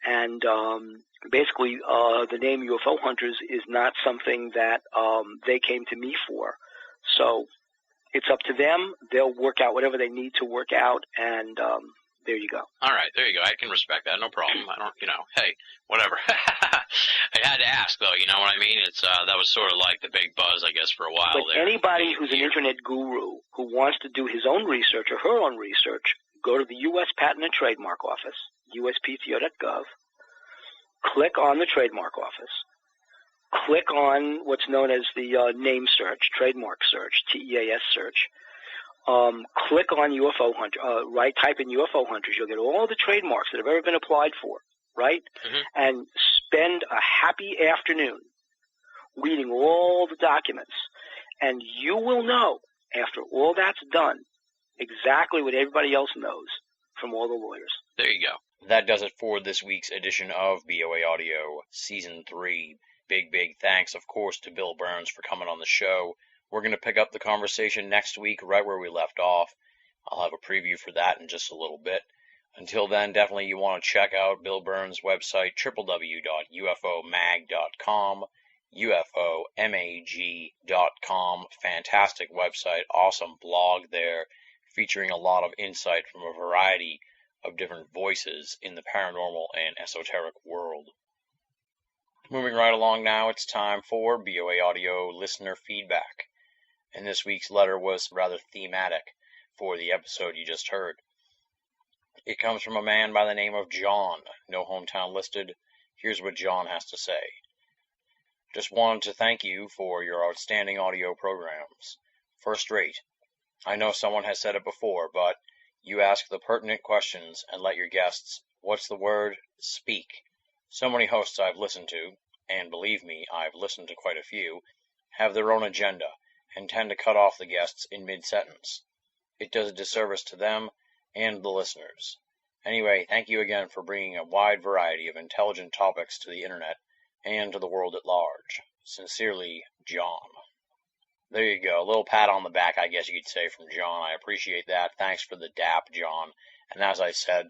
And basically, the name UFO Hunters is not something that they came to me for. So it's up to them. They'll work out whatever they need to work out, and there you go. All right, there you go. I can respect that. No problem. I don't, hey, whatever. I had to ask, though. You know what I mean? It's that was sort of like the big buzz, I guess, for a while But there. anybody who's an internet guru who wants to do his own research or her own research, go to the U.S. Patent and Trademark Office, uspto.gov, click on the Trademark Office, click on what's known as the name search, trademark search, TEAS search. Click on UFO Hunter, type in UFO Hunters. You'll get all the trademarks that have ever been applied for, right? Mm-hmm. And spend a happy afternoon reading all the documents. And you will know, after all that's done, exactly what everybody else knows from all the lawyers. There you go. That does it for this week's edition of BOA Audio Season 3. Big thanks, of course, to Bill Burns for coming on the show. We're going to pick up the conversation next week right where we left off. I'll have a preview for that in just a little bit. Until then, definitely you want to check out Bill Burns' website, www.ufomag.com, ufomag.com. Fantastic website, awesome blog there, featuring a lot of insight from a variety of different voices in the paranormal and esoteric world. Moving right along now, it's time for BOA Audio listener feedback. And this week's letter was rather thematic for the episode you just heard. It comes from a man by the name of John, no hometown listed. Here's what John has to say. Just wanted to thank you for your outstanding audio programs. First rate. I know someone has said it before, but you ask the pertinent questions and let your guests, what's the word, speak. So many hosts I've listened to, and believe me, I've listened to quite a few, have their own agenda and tend to cut off the guests in mid-sentence. It does a disservice to them and the listeners. Anyway, thank you again for bringing a wide variety of intelligent topics to the internet and to the world at large. Sincerely, John. There you go. A little pat on the back, I guess you could say, from John. I appreciate that. Thanks for the dap, John. And as I said,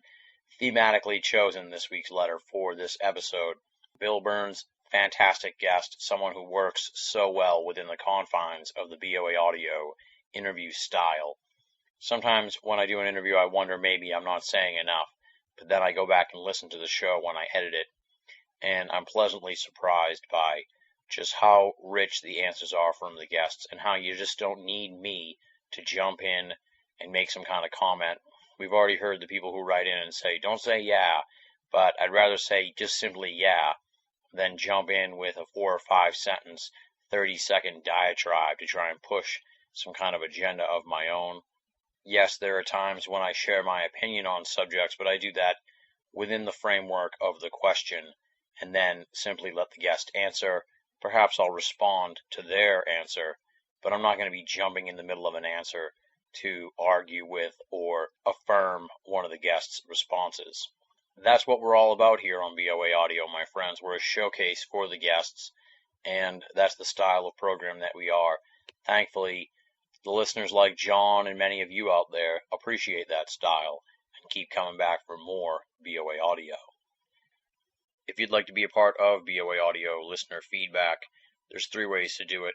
thematically chosen this week's letter for this episode. Bill Burns, fantastic guest, someone who works so well within the confines of the BOA Audio interview style. Sometimes when I do an interview, I wonder maybe I'm not saying enough, but then I go back and listen to the show when I edit it, and I'm pleasantly surprised by just how rich the answers are from the guests and how you just don't need me to jump in and make some kind of comment. We've already heard the people who write in and say, don't say yeah, but I'd rather say just simply yeah than jump in with a 4 or 5 sentence, 30-second diatribe to try and push some kind of agenda of my own. Yes, there are times when I share my opinion on subjects, but I do that within the framework of the question and then simply let the guest answer. Perhaps I'll respond to their answer, but I'm not going to be jumping in the middle of an answer to argue with or affirm one of the guest's responses. That's what we're all about here on BOA Audio, my friends. We're a showcase for the guests, and that's the style of program that we are. Thankfully, the listeners like John and many of you out there appreciate that style and keep coming back for more BOA Audio. If you'd like to be a part of BOA Audio listener feedback, there's 3 ways to do it.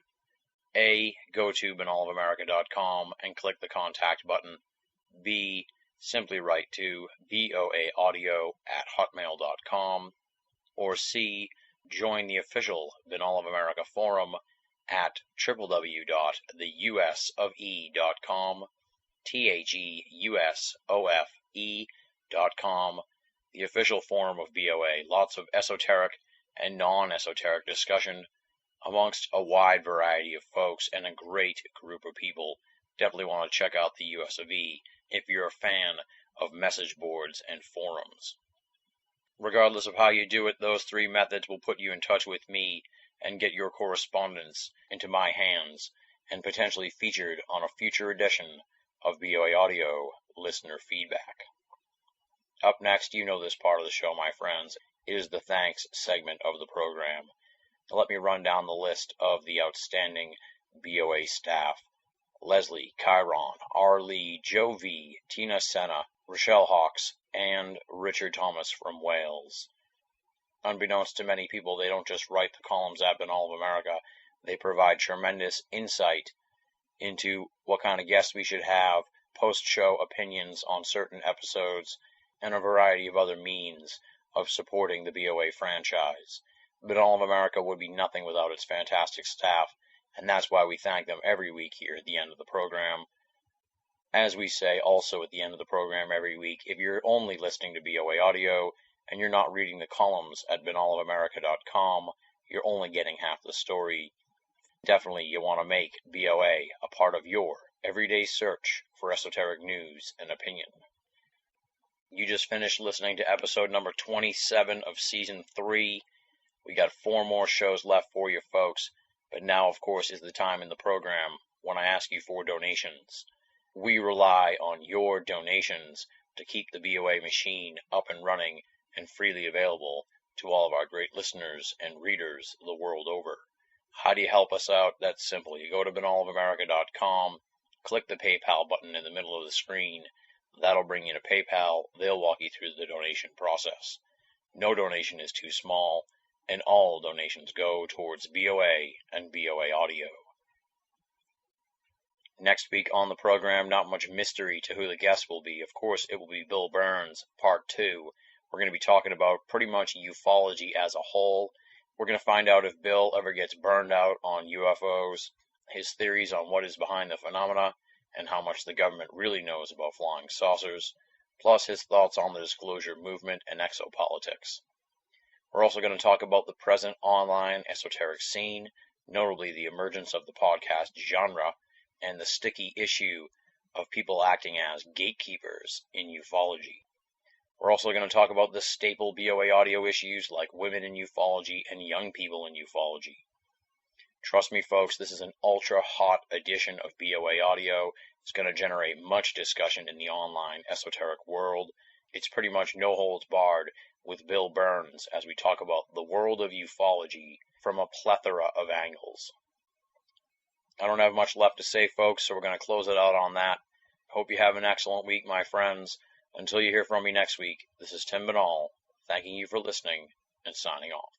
A, go to banalofamerica.com and click the contact button. B, simply write to boaaudio@hotmail.com. Or C, join the official Banal of America forum at www.theusofe.com, theusofe.com, the official forum of BOA. Lots of esoteric and non-esoteric discussion amongst a wide variety of folks and a great group of people. Definitely want to check out the USOE if you're a fan of message boards and forums. Regardless of how you do it, those 3 methods will put you in touch with me and get your correspondence into my hands and potentially featured on a future edition of BOA Audio listener feedback. Up next, you know this part of the show, my friends, is the thanks segment of the program. Now let me run down the list of the outstanding BOA staff. Leslie, Chiron, R. Lee, Joe V, Tina Senna, Rochelle Hawks, and Richard Thomas from Wales. Unbeknownst to many people, they don't just write the columns at Banal of America. They provide tremendous insight into what kind of guests we should have, post-show opinions on certain episodes, and a variety of other means of supporting the BOA franchise. Banal of America would be nothing without its fantastic staff, and that's why we thank them every week here at the end of the program. As we say also at the end of the program every week, if you're only listening to BOA Audio and you're not reading the columns at banalofamerica.com, you're only getting half the story. Definitely you want to make BOA a part of your everyday search for esoteric news and opinion. You just finished listening to episode number 27 of season 3. We got 4 more shows left for you folks, but now of course is the time in the program when I ask you for donations. We rely on your donations to keep the BOA machine up and running and freely available to all of our great listeners and readers the world over. How do you help us out? That's simple. You go to banalofamerica.com, click the PayPal button in the middle of the screen. That'll bring you to PayPal. They'll walk you through the donation process. No donation is too small, and all donations go towards BOA and BOA Audio. Next week on the program, not much mystery to who the guest will be. Of course, it will be Bill Burns, Part 2. We're going to be talking about pretty much ufology as a whole. We're going to find out if Bill ever gets burned out on UFOs, his theories on what is behind the phenomena, and how much the government really knows about flying saucers, plus his thoughts on the disclosure movement and exopolitics. We're also going to talk about the present online esoteric scene, notably the emergence of the podcast genre, and the sticky issue of people acting as gatekeepers in ufology. We're also going to talk about the staple BOA audio issues like women in ufology and young people in ufology. Trust me, folks, this is an ultra-hot edition of BOA audio. It's going to generate much discussion in the online esoteric world. It's pretty much no holds barred with Bill Burns as we talk about the world of ufology from a plethora of angles. I don't have much left to say, folks, so we're going to close it out on that. Hope you have an excellent week, my friends. Until you hear from me next week, this is Tim Banal, thanking you for listening and signing off.